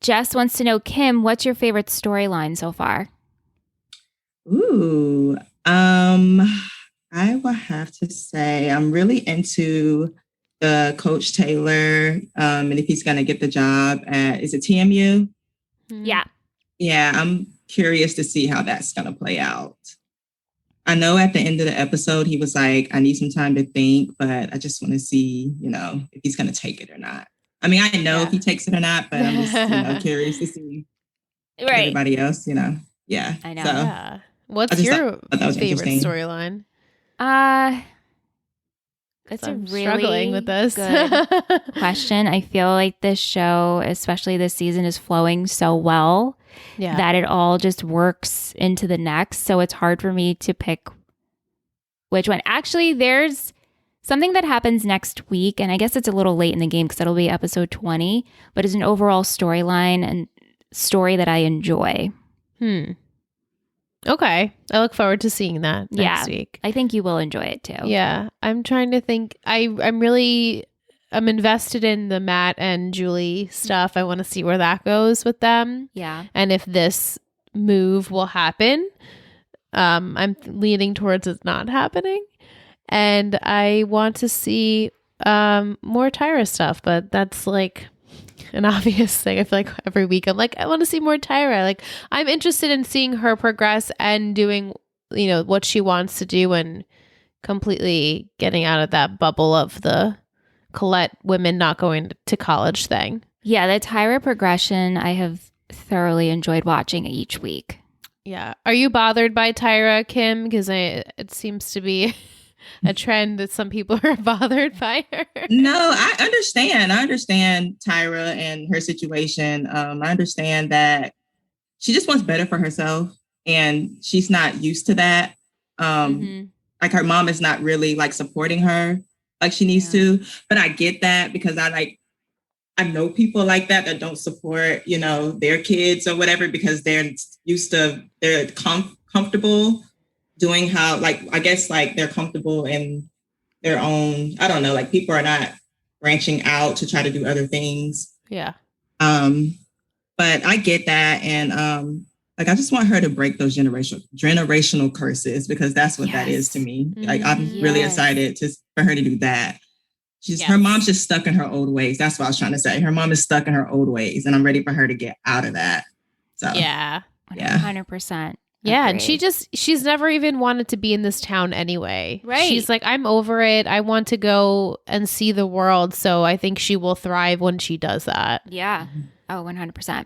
Jess wants to know, Kim, what's your favorite storyline so far? Ooh. I will have to say I'm really into the Coach Taylor, and if he's gonna get the job at, is it TMU? Yeah. Yeah, I'm curious to see how that's gonna play out. I know at the end of the episode, he was like, I need some time to think, but I just want to see, if he's going to take it or not. I mean, I know if he takes it or not, but I'm just, curious to see everybody else, Yeah. I know. So, yeah. What's your favorite storyline? That's I'm a really struggling with this good question. I feel like this show, especially this season, is flowing so well that it all just works into the next. So it's hard for me to pick which one. Actually, there's something that happens next week, and I guess it's a little late in the game because it'll be episode 20, but it's an overall storyline and story that I enjoy. Okay. I look forward to seeing that next week. I think you will enjoy it too. Yeah. I'm trying to think. I'm invested in the Matt and Julie stuff. I want to see where that goes with them. Yeah. And if this move will happen. I'm leaning towards it not happening. And I want to see more Tyra stuff, but that's like an obvious thing. I feel like every week I'm like, I want to see more Tyra. Like, I'm interested in seeing her progress and doing, what she wants to do and completely getting out of that bubble of the Colette women not going to college thing. Yeah, the Tyra progression I have thoroughly enjoyed watching each week. Yeah. Are you bothered by Tyra, Kim? Because it seems to be a trend that some people are bothered by her. No, I understand. I understand Tyra and her situation. I understand that she just wants better for herself, and she's not used to that. Like, her mom is not really like supporting her like she needs to. But I get that because I know people like that don't support, their kids or whatever, because they're used to, they're comfortable doing how, like, I guess, like, they're comfortable in their own, I don't know, like, people are not branching out to try to do other things. Yeah. But I get that. And like, I just want her to break those generational curses, because that's what that is to me. Like, I'm really excited for her to do that. Her mom's just stuck in her old ways. That's what I was trying to say. Her mom is stuck in her old ways, and I'm ready for her to get out of that. So yeah, Yeah. 100%. Yeah, and agree. she's never even wanted to be in this town anyway. Right. She's like, I'm over it. I want to go and see the world. So I think she will thrive when she does that. Yeah. Oh, 100%.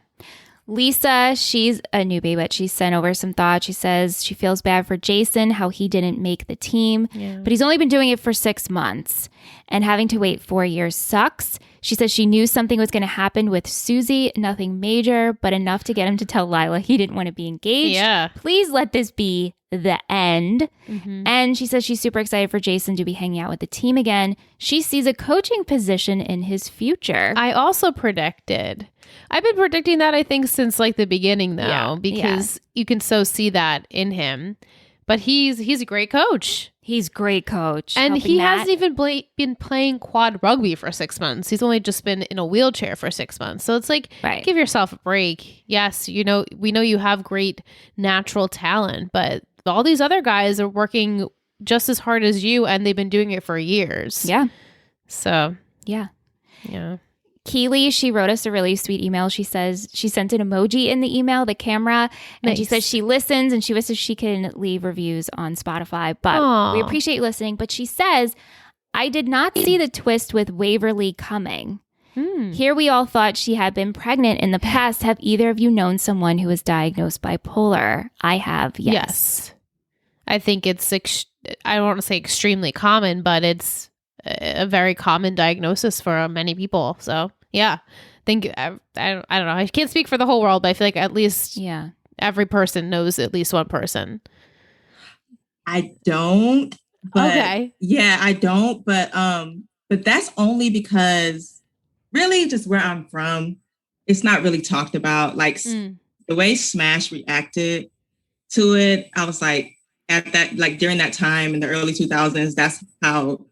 Lisa, she's a newbie, but she sent over some thoughts. She says she feels bad for Jason, how he didn't make the team, but he's only been doing it for 6 months, and having to wait 4 years sucks. She says she knew something was going to happen with Susie, nothing major, but enough to get him to tell Lila he didn't want to be engaged. Yeah. Please let this be the end. Mm-hmm. And she says she's super excited for Jason to be hanging out with the team again. She sees a coaching position in his future. I also predicted. I've been predicting that, I think, since like the beginning, though, Yeah, because you can so see that in him. But he's a great coach. He's great coach. And helping he Matt. hasn't even been playing quad rugby for 6 months. He's only just been in a wheelchair for 6 months. So it's like, Right. give yourself a break. Yes, we know you have great natural talent, but all these other guys are working just as hard as you, and they've been doing it for years. Yeah. So, Yeah. yeah. Keely, she wrote us a really sweet email. She says she sent an emoji in the email, the camera, and she Nice. says she listens and she wishes she can leave reviews on Spotify. But Aw. we appreciate you listening. But she says, I did not see the twist with Waverly coming. Here we all thought she had been pregnant in the past. Have either of you known someone who was diagnosed bipolar? I have, yes. I think it's, I don't want to say extremely common, but it's a very common diagnosis for many people. So, yeah. I don't know. I can't speak for the whole world, but I feel like at least Yeah. every person knows at least one person. I don't. But Okay. Yeah, I don't. But that's only because really just where I'm from, it's not really talked about. Like the way Smash reacted to it, I was like, at that, like during that time in the early 2000s, that's how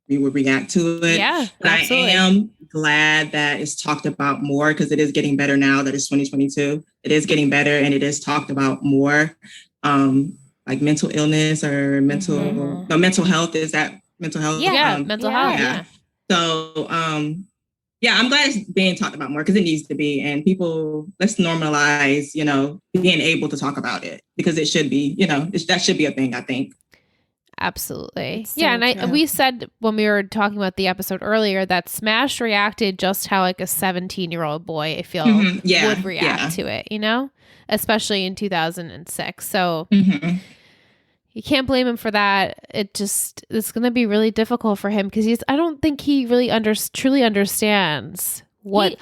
we would react to it. Yeah, but absolutely. I am glad that it's talked about more because it is getting better now that it's 2022. It is getting better and it is talked about more. Like mental illness or mental health. Is that mental health? Yeah, mental health. Yeah. So, I'm glad it's being talked about more because it needs to be. And people, let's normalize, being able to talk about it because it should be, that should be a thing, I think. Absolutely. It's so Yeah, and true. we said when we were talking about the episode earlier that Smash reacted just how like a 17-year-old boy, I feel, would react to it, especially in 2006. So you can't blame him for that. It's going to be really difficult for him because I don't think he really truly understands what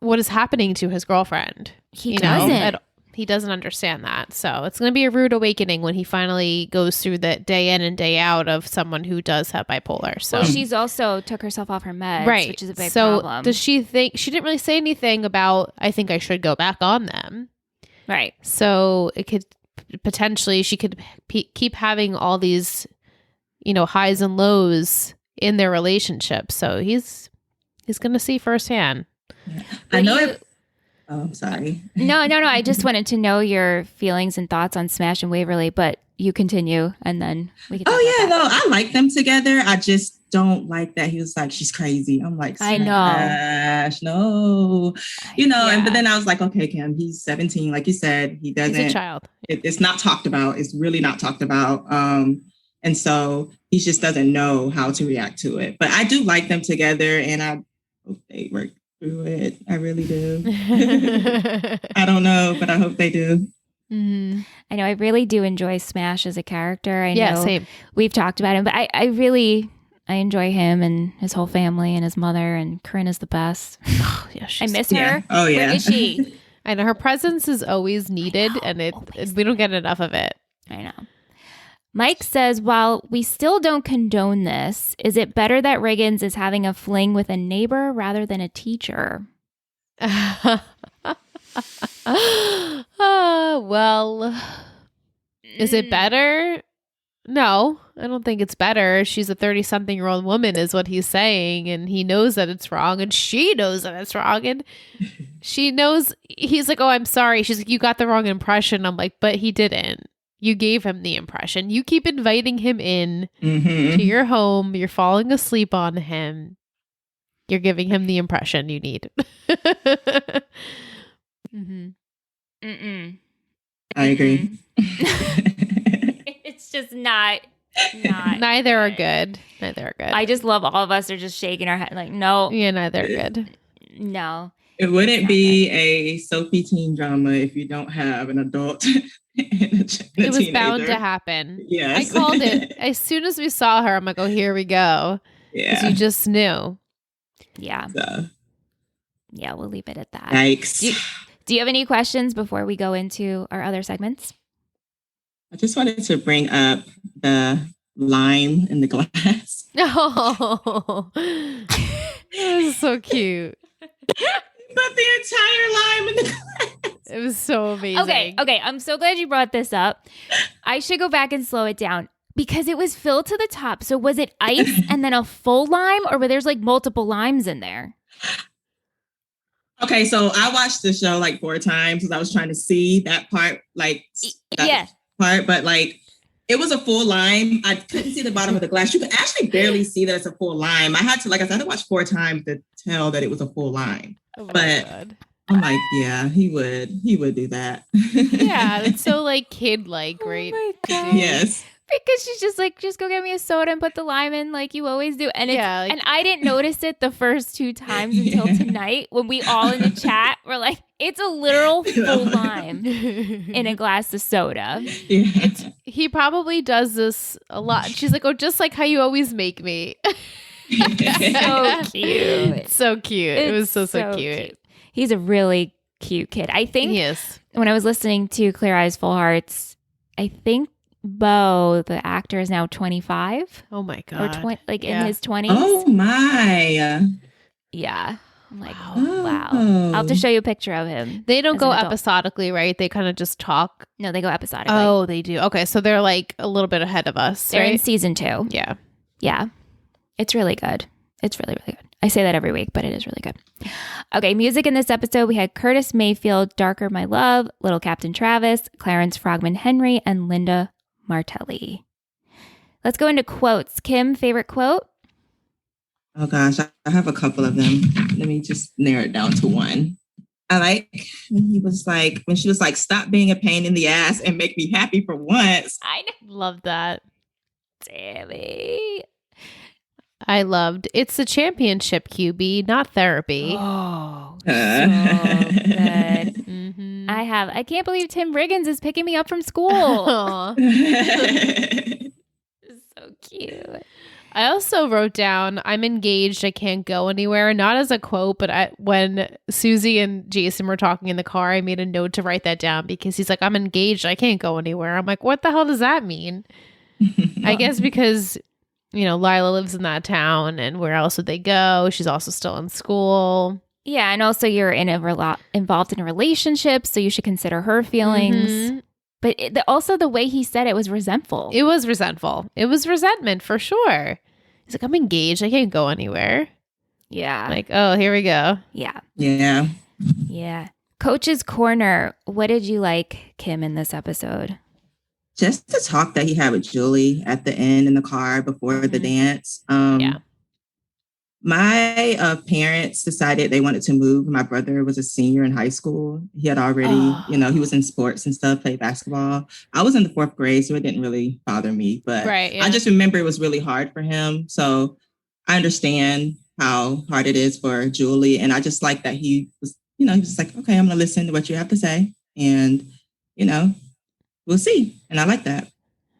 is happening to his girlfriend. He doesn't. He doesn't understand that. So it's going to be a rude awakening when he finally goes through the day in and day out of someone who does have bipolar. So Well, she's also took herself off her meds, right. which is a big so problem. does she think, she didn't really say anything about, I think I should go back on them. Right. So it could potentially, she could keep having all these, highs and lows in their relationship. So he's going to see firsthand. I know Oh, I'm sorry. No. I just wanted to know your feelings and thoughts on Smash and Waverly, but you continue and then we can talk about that. I like them together. I just don't like that he was like, she's crazy. I'm like, I know. Smash, no. But then I was like, okay, Kim, he's 17. Like you said, he doesn't. He's a child. It's not talked about. It's really not talked about. And so he just doesn't know how to react to it. But I do like them together and I hope they work through it. I really do. I don't know, but I hope they do. Mm-hmm. I know I really do enjoy Smash as a character. I know same. We've talked about him, but I enjoy him and his whole family and his mother, and Corinne is the best. Oh, yeah, I miss her. Yeah. Oh yeah. Where is she? I know her presence is always needed and we don't get enough of it. I know. Mike says, while we still don't condone this, is it better that Riggins is having a fling with a neighbor rather than a teacher? Well, is it better? No, I don't think it's better. She's a 30-something-year-old woman is what he's saying, and he knows that it's wrong, and she knows that it's wrong, and she knows. He's like, oh, I'm sorry. She's like, you got the wrong impression. I'm like, but he didn't. You gave him the impression. You keep inviting him in to your home. You're falling asleep on him. You're giving him the impression you need. Mm-mm. I agree. It's just not. Neither are good. Neither are good. I just love all of us are just shaking our head like, no. Yeah, neither are good. No. It wouldn't be a Sophie teen drama if you don't have an adult and a It was teenager. bound to happen. Yes. I called it. As soon as we saw her, I'm like, oh, here we go. Because Yeah. you just knew. Yeah. So, Yeah, we'll leave it at that. yikes. Do you have any questions before we go into our other segments? I just wanted to bring up the lime in the glass. Oh, that was so cute. But the entire lime in the glass. It was so amazing. Okay. I'm so glad you brought this up. I should go back and slow it down because it was filled to the top. So was it ice and then a full lime, or were there's like multiple limes in there? Okay, so I watched the show like 4 times because I was trying to see that part, part, but like it was a full lime. I couldn't see the bottom of the glass. You could actually barely see that it's a full lime. I had to, like I said, I had to watch 4 times to tell that it was a full lime. Oh my But God. I'm like, yeah, he would do that. Yeah, it's so like kid-like, right? Oh my God. Yes. Because she's just like, just go get me a soda and put the lime in like you always do. And Yeah, and I didn't notice it the first 2 times until tonight when we all in the chat were like, it's a literal full lime in a glass of soda. Yeah. He probably does this a lot. She's like, oh, just like how you always make me. So cute. So cute. It was so cute. He's a really cute kid. I think Yes. when I was listening to Clear Eyes, Full Hearts, I think Bo, the actor, is now 25 Oh my or God. 20, like Yeah. in his 20s. Oh my. Yeah. I'm like, Wow. wow. Oh. I'll have to show you a picture of him. They don't as go an adult. episodically, right? They kind of just talk. No, they go episodically. Oh, they do. Okay, so they're like a little bit ahead of us, They're in right? season 2. Yeah. Yeah. It's really good. It's really, really good. I say that every week, but it is really good. Okay, music in this episode, we had Curtis Mayfield, Darker My Love, Little Captain Travis, Clarence Frogman Henry, and Linda Martelli. Let's go into quotes. Kim, favorite quote? Oh gosh, I have a couple of them. Let me just narrow it down to one. I like when she was like, stop being a pain in the ass and make me happy for once. I Love that. Tammy. I loved it's the championship QB, not therapy. Oh, so good. Mm-hmm. I can't believe Tim Riggins is picking me up from school. Aw. So cute. I also wrote down, I'm engaged, I can't go anywhere. Not as a quote, but when Susie and Jason were talking in the car, I made a note to write that down because he's like, I'm engaged, I can't go anywhere. I'm like, what the hell does that mean? I guess because, Lila lives in that town and where else would they go? She's also still in school. Yeah, and also you're involved in a relationship, so you should consider her feelings. Mhm. But also the way he said it was resentful. It was resentful. It was resentment for sure. He's like, I'm engaged, I can't go anywhere. Yeah. Like, oh, here we go. Yeah. Yeah. Yeah. Coach's Corner. What did you like, Kim, in this episode? Just the talk that he had with Julie at the end in the car before the dance. Yeah. My parents decided they wanted to move. My brother was a senior in high school. He had already, he was in sports and stuff, played basketball. I was in the 4th grade, so it didn't really bother me. But I just remember it was really hard for him. So I understand how hard it is for Julie. And I just like that he was, he was like, okay, I'm going to listen to what you have to say. And, we'll see. And I like that.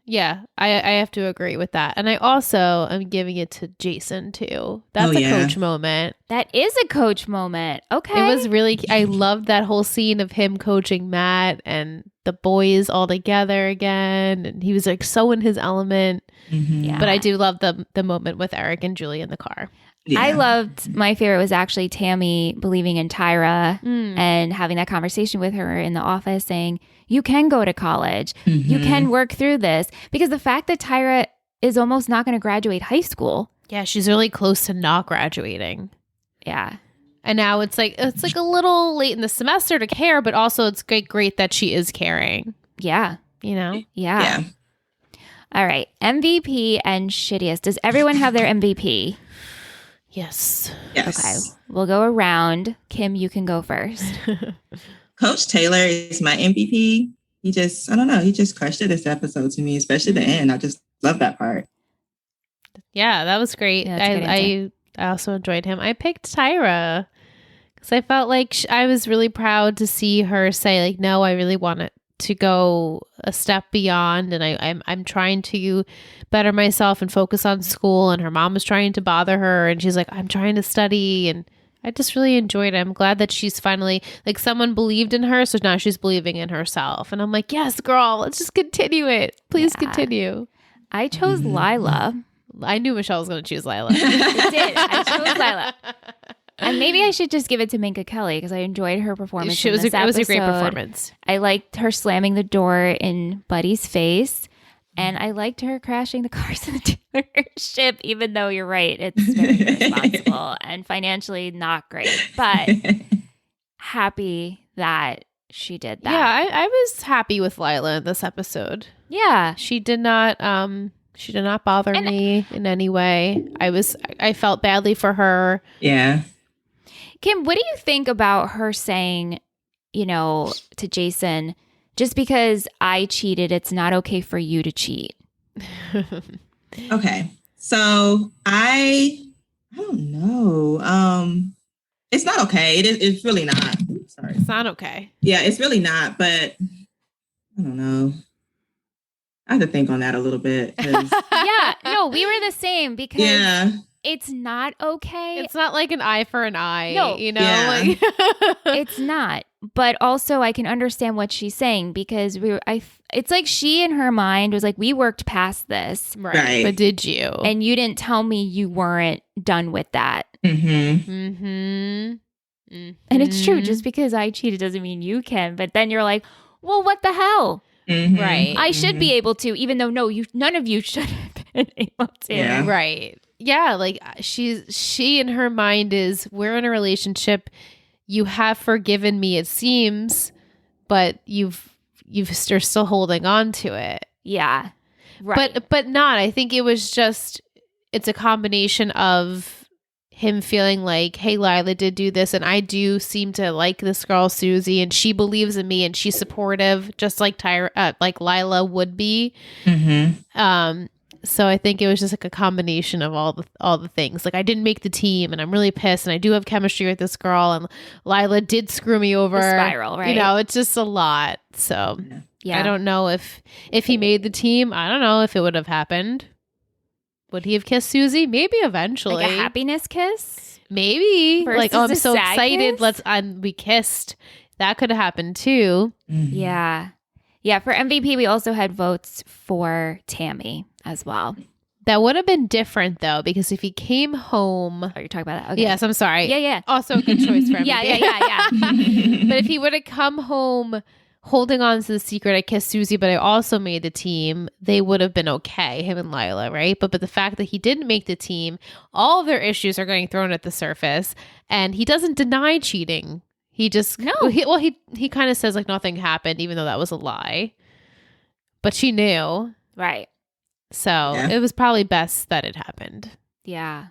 Yeah, I have to agree with that. And I also am giving it to Jason, too. That's a coach moment. That is a coach moment. Okay. It was really, I loved that whole scene of him coaching Matt and the boys all together again. And he was like so in his element. Mm-hmm. Yeah. But I do love the moment with Eric and Julie in the car. Yeah. I loved, my favorite was actually Tammy believing in Tyra and having that conversation with her in the office saying, you can go to college. Mm-hmm. You can work through this. Because the fact that Tyra is almost not going to graduate high school. Yeah, she's really close to not graduating. Yeah. And now it's like a little late in the semester to care, but also it's great that she is caring. Yeah. Yeah. All right. MVP and shittiest. Does everyone have their MVP? Yes. Yes. Okay. We'll go around. Kim, you can go first. Coach Taylor is my MVP. He just, I don't know, he just crushed it this episode to me, especially the end. I just love that part. Yeah, that was great. Yeah, I also enjoyed him. I picked Tyra because I felt like I was really proud to see her say, like, no, I really want to go a step beyond, and I'm trying to better myself and focus on school. And her mom was trying to bother her, and she's like, I'm trying to study, and I just really enjoyed it. I'm glad that she's finally, like, someone believed in her, so now she's believing in herself. And I'm like, yes, girl, let's just continue it. Please continue. I chose Lila. I knew Michelle was going to choose Lila. I did. I chose Lila. And maybe I should just give it to Minka Kelly because I enjoyed her performance. It was a great performance. I liked her slamming the door in Buddy's face. And I liked her crashing the cars in the dealership, even though you're right, it's very irresponsible and financially not great. But happy that she did that. Yeah, I was happy with Lila in this episode. Yeah. She did not bother me in any way. I felt badly for her. Yeah. Kim, what do you think about her saying, to Jason, just because I cheated, it's not okay for you to cheat? Okay. So I don't know. It's not okay. It's really not. Sorry. It's not okay. Yeah, it's really not, but I don't know. I have to think on that a little bit. Yeah, no, we were the same because it's not okay. It's not like an eye for an eye, No. like It's not. But also I can understand what she's saying because it's like she in her mind was like, we worked past this. Right. But did you? And you didn't tell me you weren't done with that. Mm-hmm. Mm-hmm. And it's true. Just because I cheated doesn't mean you can. But then you're like, well, what the hell? Mm-hmm. Right. I should be able to, even though none of you should have been able to. Yeah. Right. Yeah. Like she in her mind is, we're in a relationship. You have forgiven me, it seems, but you're still holding on to it. Yeah. Right. But not. I think it was just, it's a combination of him feeling like, hey, Lila did do this, and I do seem to like this girl, Susie, and she believes in me, and she's supportive, just like like Lila would be. Mm-hmm. So I think it was just like a combination of all the things. Like, I didn't make the team, and I'm really pissed, and I do have chemistry with this girl, and Lila did screw me over. The spiral, right? It's just a lot. So yeah. I don't know if he made the team. I don't know if it would have happened. Would he have kissed Susie? Maybe eventually. Like a happiness kiss? Maybe. Versus like, oh, I'm a so sad excited. kiss? We kissed. That could have happened too. Mm-hmm. Yeah. Yeah. For MVP, we also had votes for Tammy as well. That would have been different though, because if he came home. Oh, you're talking about that? Okay. Yes, I'm sorry. Yeah. Also a good choice for MVP. Yeah. But if he would have come home holding on to the secret, I kissed Susie, but I also made the team, they would have been okay, him and Lila, right? But the fact that he didn't make the team, all of their issues are getting thrown at the surface, and he doesn't deny cheating. He just he kind of says like nothing happened, even though that was a lie. But she knew, Right? So it was probably best that it happened. Yeah,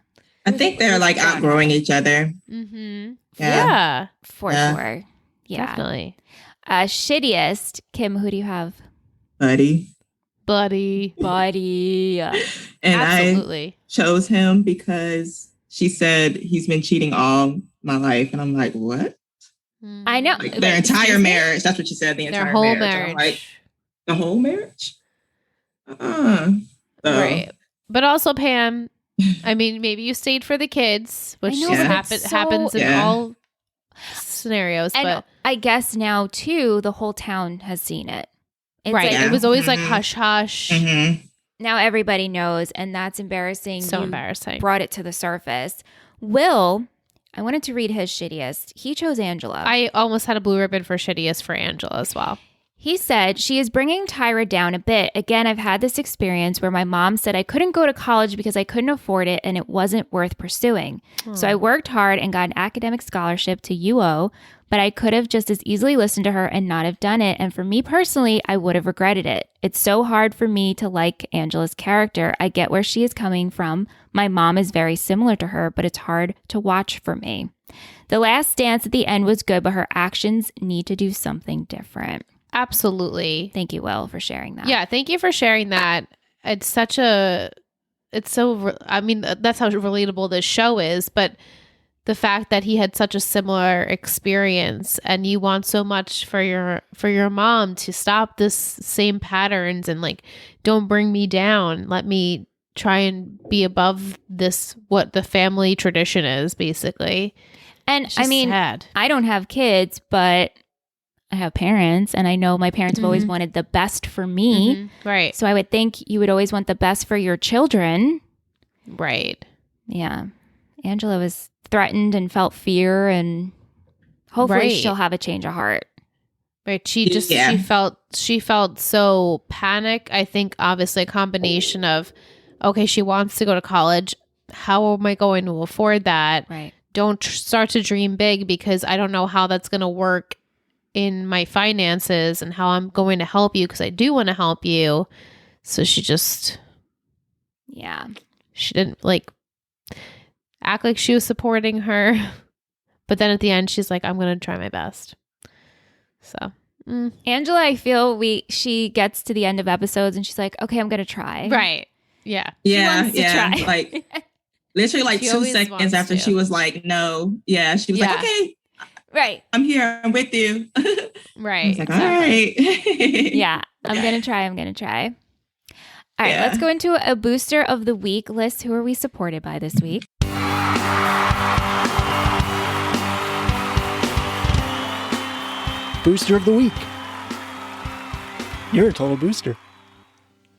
I think they're like outgrowing each other. Mm-hmm. Yeah. For sure. Yeah, definitely. Shittiest, Kim, who do you have? Buddy. And absolutely. I chose him because she said he's been cheating all my life. And I'm like, what? I know. Like their entire marriage. That's what she said. Their whole marriage. marriage. Like, the whole marriage? So. Right. But also, Pam, I mean, maybe you stayed for the kids, which happens in all scenarios. And but I guess now, too, the whole town has seen it. It's right. Like, it was always like hush, hush. Mm-hmm. Now everybody knows, and that's embarrassing. So embarrassing. Brought it to the surface. Will, I wanted to read his shittiest. He chose Angela. I almost had a blue ribbon for shittiest for Angela as well. He said, she is bringing Tyra down a bit. Again, I've had this experience where my mom said I couldn't go to college because I couldn't afford it and it wasn't worth pursuing. So I worked hard and got an academic scholarship to UO, but I could have just as easily listened to her and not have done it. And for me personally, I would have regretted it. It's so hard for me to like Angela's character. I get where she is coming from. My mom is very similar to her, but it's hard to watch for me. The last dance at the end was good, but her actions need to do something different. Absolutely. Thank you, Will, for sharing that. Yeah, thank you for sharing that. That's how relatable this show is, but the fact that he had such a similar experience and you want so much for your mom to stop this same patterns and like, don't bring me down. Let me try and be above this, what the family tradition is, basically. And I mean, sad. I don't have kids, but I have parents, and I know my parents have always wanted the best for me. Mm-hmm. Right. So I would think you would always want the best for your children. Right. Yeah. Angela was threatened and felt fear, and hopefully she'll have a change of heart. Right. She felt so panic. I think obviously a combination of, okay, she wants to go to college. How am I going to afford that? Right. Don't start to dream big because I don't know how that's going to work in my finances and how I'm going to help you because I do want to help you. So she didn't like act like she was supporting her. But then at the end, she's like, I'm going to try my best. So Angela, I feel she gets to the end of episodes and she's like, okay, I'm going to try. Right. Yeah. Yeah. She wants to try. Like literally like She 2 always seconds wants after to. she was like, no. Yeah. She was like, okay, Right. I'm here. I'm with you. Right. I was like, all right. Yeah. I'm going to try. All right. Yeah. Let's go into a booster of the week list. Who are we supported by this week? Booster of the week. You're a total booster.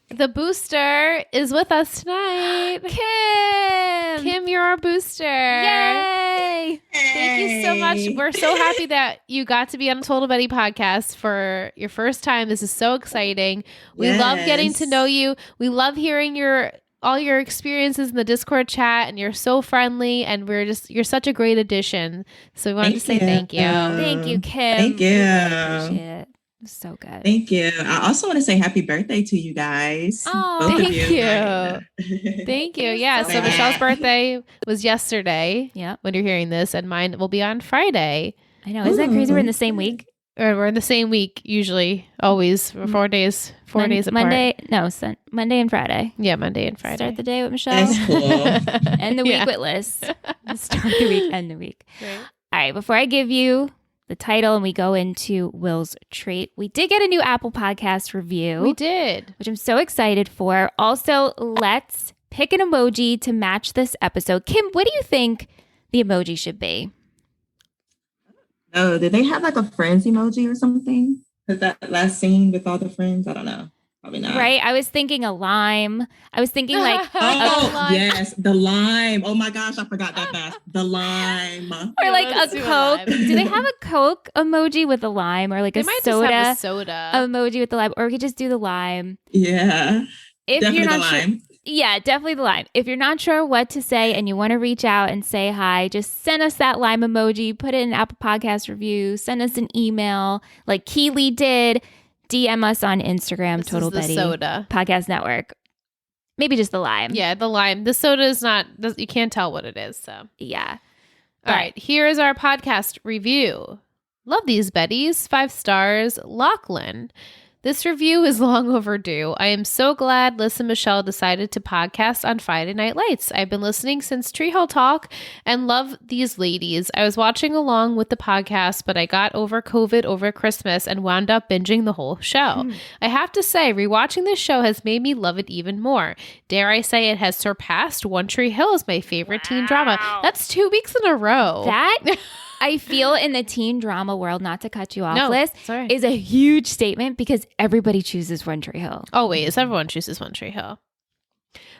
The booster is with us tonight. Kim, you're our booster. Yay! Thank you so much. We're so happy that you got to be on a Total Betty podcast for your first time. This is so exciting. We love getting to know you. We love hearing all your experiences in the Discord chat, and you're so friendly, and you're such a great addition. So we wanted to say thank you. Thank you, Kim. Thank you. We really appreciate it. It was so good. Thank you. I also want to say happy birthday to you guys. Oh, Both of thank you. Thank you. Yeah. So so Michelle's bad. birthday was yesterday. Yeah. When you're hearing this, and mine will be on Friday. I know. Isn't that crazy? We're in the same week. Or we're in the same week usually, always for 4 days. 4 days apart. Monday and Friday. Yeah, Monday and Friday. Start the day with Michelle. That's cool. End the week with Liz. Start the week, end the week. Right. All right. Before I give you the title and we go into Will's trait, we did get a new Apple Podcast review. We did. Which I'm so excited for. Also, let's pick an emoji to match this episode. Kim, what do you think the emoji should be? Oh, did they have like a friends emoji or something? Because that last scene with all the friends, I don't know. Probably not. Right? I was thinking a lime. I was thinking like Oh, yes. The lime. Oh my gosh, I forgot that fast. The lime. or like let's a do a Coke. lime. Do they have a Coke emoji with a lime or like They a might soda just have a soda. emoji with the lime? Or we could just do the lime. Yeah. If Definitely you're the not sure, lime. yeah, definitely the lime. If you're not sure what to say and you want to reach out and say hi, just send us that lime emoji, put it in an Apple Podcast review, send us an email like Keely did, DM us on Instagram, This Total is the Betty soda. Podcast Network. Maybe just the lime. Yeah, the lime. The soda is not, you can't tell what it is. So, Yeah. all right, here is our podcast review. Love these Bettys. 5 stars. Lachlan. This review is long overdue. I am so glad Liz and Michelle decided to podcast on Friday Night Lights. I've been listening since Treehole Talk and love these ladies. I was watching along with the podcast, but I got over COVID over Christmas and wound up binging the whole show. I have to say, rewatching this show has made me love it even more. Dare I say it has surpassed One Tree Hill as my favorite teen drama. That's 2 weeks in a row. That I feel in the teen drama world, not to cut you off, Liz, sorry. is a huge statement because everybody chooses One Tree Hill. Always. Everyone chooses One Tree Hill.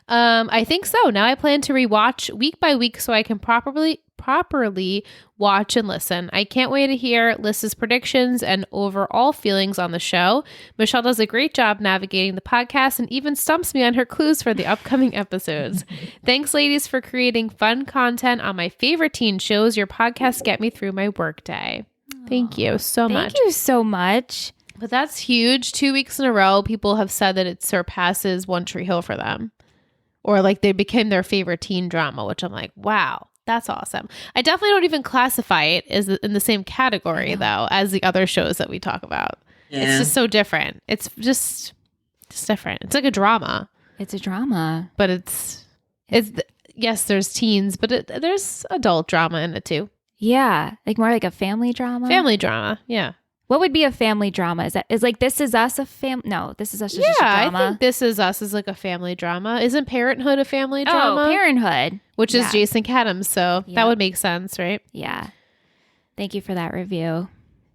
I think so. Now I plan to rewatch week by week so I can properly watch and listen. I can't wait to hear Liz's predictions and overall feelings on the show. Michelle does a great job navigating the podcast and even stumps me on her clues for the upcoming episodes. Thanks, ladies, for creating fun content on my favorite teen shows. Your podcasts get me through my workday. Thank you so much. Thank you so much. But that's huge. 2 weeks in a row, people have said that it surpasses One Tree Hill for them. Or like they became their favorite teen drama, which I'm like, wow, That's awesome. I definitely don't even classify it as in the same category though as the other shows that we talk about. Yeah. It's just so different. It's just different. It's like a drama. It's a drama. But it's yes, there's teens, but there's adult drama in it too. Yeah, like more like a family drama. Family drama, yeah. What would be a family drama? Is like This Is Us a No, This Is Us is just a drama. I think This Is Us is like a family drama. Isn't Parenthood a family drama? Oh, Parenthood, which is Jason Katims, so that would make sense, right? Yeah. Thank you for that review.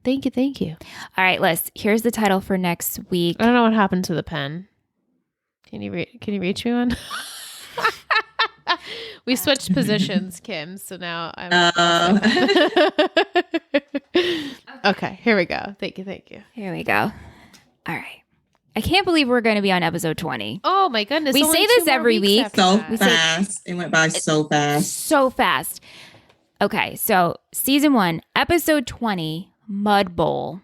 Thank you. All right, Liz. Here's the title for next week. I don't know what happened to the pen. Can you reach me one? We switched positions, Kim. So now I'm. Okay, here we go. Thank you. Here we go. All right. I can't believe we're going to be on episode 20. Oh my goodness! We only say 2 this more every weeks week. after So that. fast. It went by so fast. So fast. Okay, so season 1, episode 20, Mud Bowl.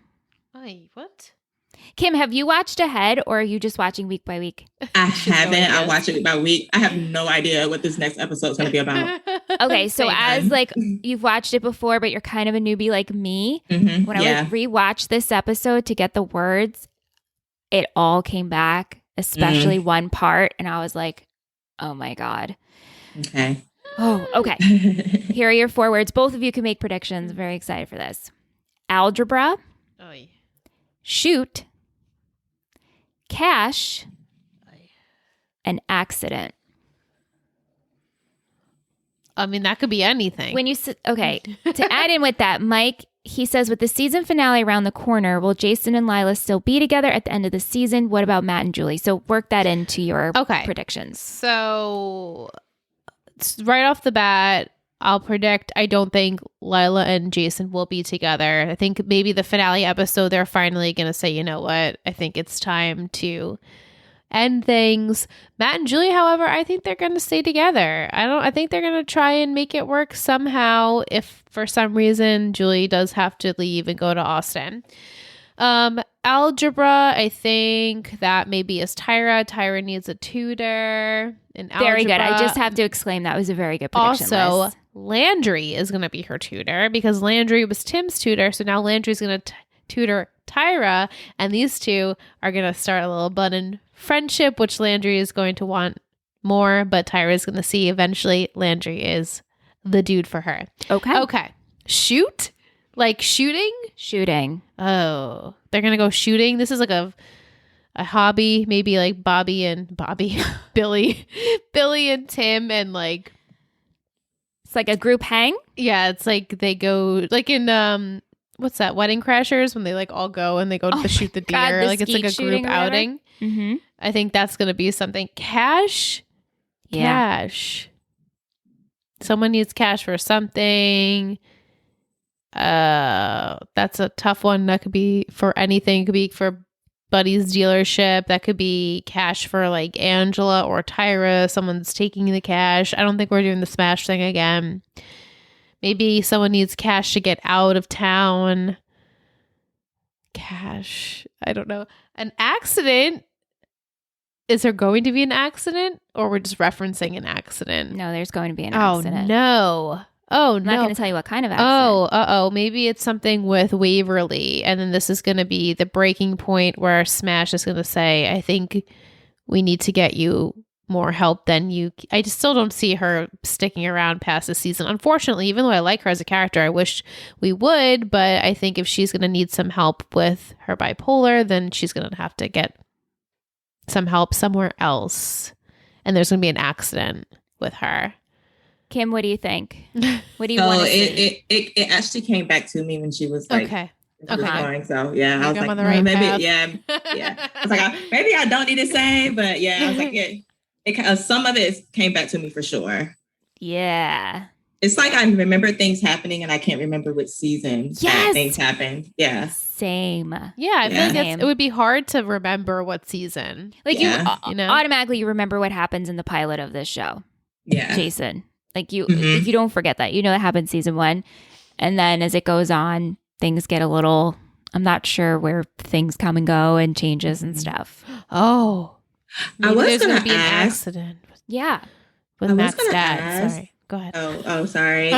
Ay, what? Kim, have you watched ahead or are you just watching week by week? I haven't. I watch it week by week. I have no idea what this next episode is going to be about. Okay, so Same. as like you've watched it before, but you're kind of a newbie like me, Mm-hmm. when I would rewatch this episode to get the words, it all came back, especially one part, and I was like, oh my God. Okay. Oh, okay. Here are your 4 words. Both of you can make predictions. I'm very excited for this. Algebra, Ay. shoot, cash, and accident. I mean, that could be anything. When you okay, to add in with that, Mike, he says, with the season finale around the corner, will Jason and Lila still be together at the end of the season? What about Matt and Julie? So work that into your predictions. So right off the bat, I'll predict I don't think Lila and Jason will be together. I think maybe the finale episode, they're finally going to say, you know what? I think it's time to end things. Matt and Julie, however, I think they're going to stay together. I think they're going to try and make it work somehow if for some reason Julie does have to leave and go to Austin. Algebra, I think that maybe is Tyra. Tyra needs a tutor in algebra. Very good. I just have to exclaim that was a very good prediction. Also, Liz. Landry is going to be her tutor because Landry was Tim's tutor. So now Landry's going to tutor Tyra, and these two are going to start a little budding friendship, which Landry is going to want more, but Tyra is going to see eventually Landry is the dude for her. Okay. Shoot? Like shooting? Shooting. Oh, they're going to go shooting. This is like a hobby, maybe like Billy and Tim, and like it's like a group hang. Yeah, it's like they go like in what's that, Wedding Crashers, when they like all go and they go to shoot the deer. God, like it's like a group outing. Mm-hmm. I think that's gonna be something. Cash. Someone needs cash for something. That's a tough one. That could be for anything. It could be for Buddy's dealership. That could be cash for like Angela or Tyra. Someone's taking the cash. I don't think we're doing the smash thing again. Maybe someone needs cash to get out of town. Cash. I don't know. An accident. Is there going to be an accident, or we're just referencing an accident? No, there's going to be an accident. No. I'm not going to tell you what kind of accident. Maybe it's something with Waverly, and then this is going to be the breaking point where Smash is going to say, I think we need to get you more help than you. I just still don't see her sticking around past the season. Unfortunately, even though I like her as a character, I wish we would, but I think if she's going to need some help with her bipolar, then she's going to have to get some help somewhere else. And there's going to be an accident with her. Kim, what do you think? What do you want to see? It actually came back to me when she was like, going. So yeah, I was like, on the right maybe, path. yeah. I was like, maybe I don't need to say, but yeah, I was like, yeah. Some of it came back to me for sure. Yeah. It's like I remember things happening and I can't remember which season things happened. Yeah. Same. Yeah, I feel like it would be hard to remember what season. Like you know, automatically you remember what happens in the pilot of this show. Yeah. Jason. Like you don't forget that. You know that happened season 1. And then as it goes on, things get a little, I'm not sure where things come and go and changes and stuff. Oh. I was there's going to to be an ask. accident. Yeah. With Matt's dad. Sorry. Go ahead. Oh, sorry.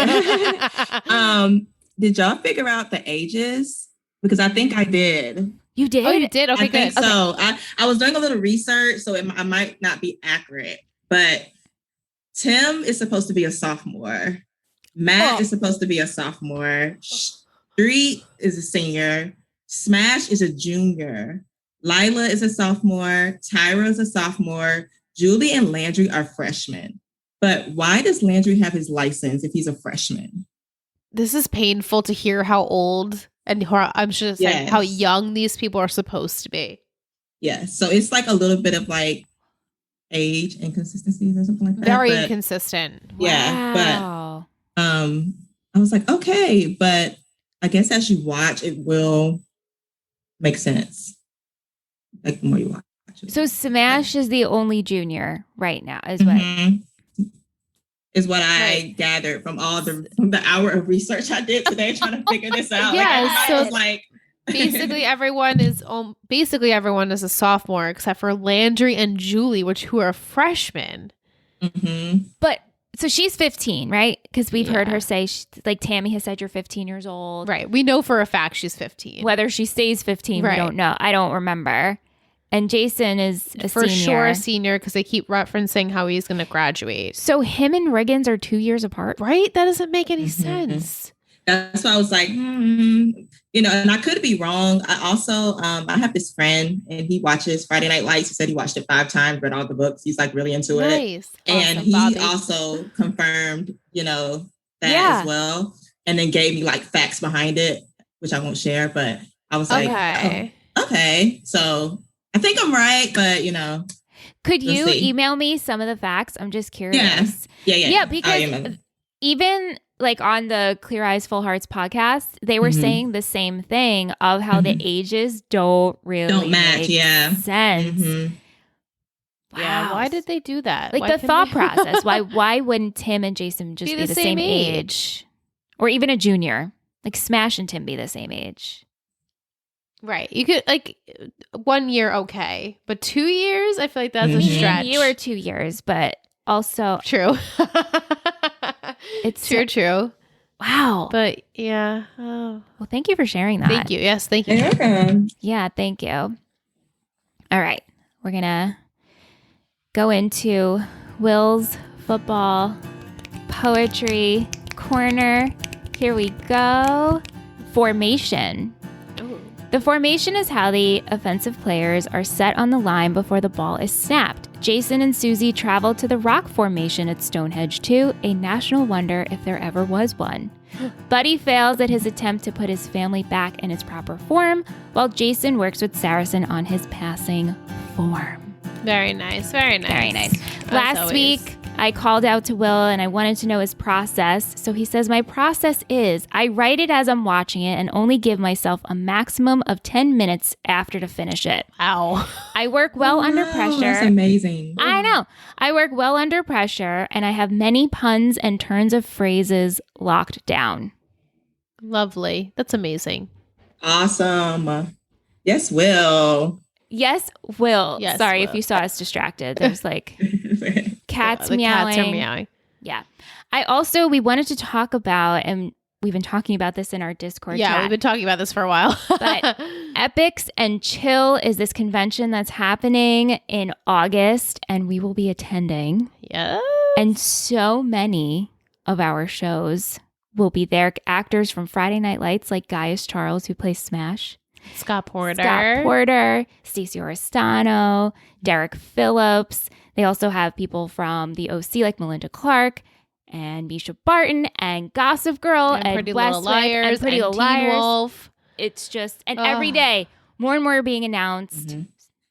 Did y'all figure out the ages? Because I think I did. You did? Oh, you did? Okay, I think good. so. I was doing a little research, so I might not be accurate. But Tim is supposed to be a sophomore. Matt is supposed to be a sophomore. Street is a senior. Smash is a junior. Lila is a sophomore. Tyra is a sophomore. Julie and Landry are freshmen. But why does Landry have his license if he's a freshman? This is painful to hear how old and I'm just saying how young these people are supposed to be. Yes. So it's like a little bit of like age inconsistencies or something like that. Very inconsistent. Yeah. Wow. But I was like, okay, but I guess as you watch, it will make sense. Like the more you watch. So Smash is the only junior right now, is what I gathered from the hour of research I did today trying to figure this out. Yeah, so like basically everyone is a sophomore except for Landry and Julie, who are freshmen. Mm-hmm. But so she's 15, right? Because we've heard her say, like Tammy has said, you're 15 years old. Right. We know for a fact she's 15. Whether she stays 15, we don't know. I don't remember. And Jason is a for senior. Sure a senior because they keep referencing how he's going to graduate. So him and Riggins are 2 years apart? Right? That doesn't make any sense. That's why I was like, and I could be wrong. I also, I have this friend and he watches Friday Night Lights. He said he watched it 5 times, read all the books. He's like really into it. Nice. And awesome, he Bobby. also confirmed, that as well. And then gave me like facts behind it, which I won't share, but I was like, okay. So I think I'm right, but Could you email me some of the facts? I'm just curious. Yeah. Because even like on the Clear Eyes, Full Hearts podcast, they were saying the same thing of how the ages don't match. Sense. Mm-hmm. Wow. Yeah, why did they do that? Like the thought process. Why wouldn't Tim and Jason just be the same age? Or even a junior? Like Smash and Tim be the same age. Right. You could like 1 year, okay. But 2 years, I feel like that's a stretch. You were 2 years, but also true. It's true. Wow. But yeah. Oh. Well, thank you for sharing that. Thank you. Yes, thank you. Yeah, thank you. All right. We're going to go into Will's football poetry corner. Here we go. Formation. Ooh. The formation is how the offensive players are set on the line before the ball is snapped. Jason and Susie travel to the rock formation at Stonehenge 2, a national wonder if there ever was one. Buddy fails at his attempt to put his family back in its proper form, while Jason works with Saracen on his passing form. Very nice. Very nice. Very nice. Last week, I called out to Will and I wanted to know his process. So he says, my process is I write it as I'm watching it and only give myself a maximum of 10 minutes after to finish it. Wow. I work well under pressure. That's amazing. I know. I work well under pressure and I have many puns and turns of phrases locked down. Lovely. That's amazing. Awesome. Yes, Will. Yes, Will. Yes, Sorry Will. if you saw us distracted. There's like cats The meowing. cats are meowing. Yeah. We wanted to talk about, and we've been talking about this in our Discord chat. Yeah, we've been talking about this for a while. But Epics and Chill is this convention that's happening in August, and we will be attending. Yeah. And so many of our shows will be there. Actors from Friday Night Lights, like Gaius Charles, who plays Smash. Scott Porter, Stacey Oristano, Derek Phillips. They also have people from the OC like Melinda Clark and Misha Barton and Gossip Girl and Pretty Westwick Little Liars and Pretty and Little Teen Liars. Wolf. It's just, and every day, more and more are being announced. Mm-hmm.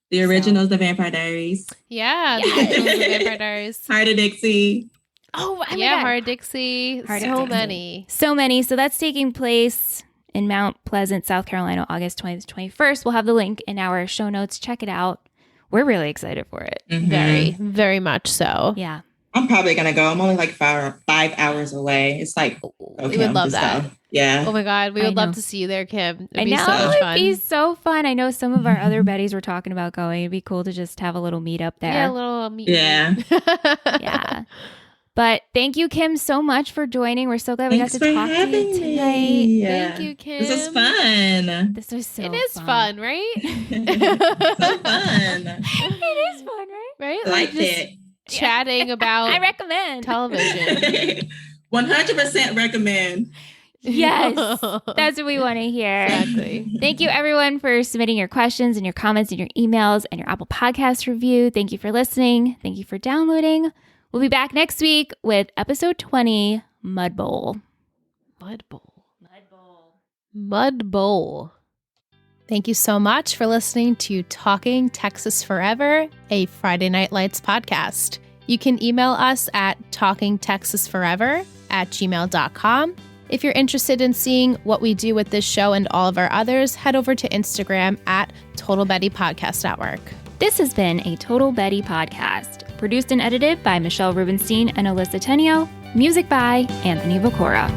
The originals, The Vampire Diaries. Yeah. Yes. The Vampire Diaries. Heart of Dixie. Oh, my Yeah, God. Hard Dixie. Heart of So Dixie. many. So many. So that's taking place in Mount Pleasant, South Carolina, August 20th to 21st. We'll have the link in our show notes. Check it out. We're really excited for it. Mm-hmm. Very, very much so. Yeah. I'm probably going to go. I'm only like 5 hours away. It's like, okay, We would love that. Yeah. Oh my God. We I would love know. to see you there, Kim. It'd I be know. so much fun. It'd be so fun. I know some of our other buddies were talking about going. It'd be cool to just have a little meet up there. Yeah, a little meet. Yeah. Yeah. But thank you, Kim, so much for joining. We're so glad we got to talk to you tonight. Thank you, Kim. This was fun. This was so It is fun, right? So fun. It is fun, right? Right? Liked just it. chatting about I recommend. television. 100% recommend. Yes, that's what we want to hear. Exactly. Thank you, everyone, for submitting your questions and your comments and your emails and your Apple Podcast review. Thank you for listening. Thank you for downloading. We'll be back next week with episode 20, Mud Bowl. Mud Bowl. Mud Bowl. Thank you so much for listening to Talking Texas Forever, a Friday Night Lights podcast. You can email us at talkingtexasforever@gmail.com. If you're interested in seeing what we do with this show and all of our others, head over to Instagram at Total Betty Podcast Network. This has been a Total Betty podcast, produced and edited by Michelle Rubenstein and Alyssa Tenio, music by Anthony Vocora.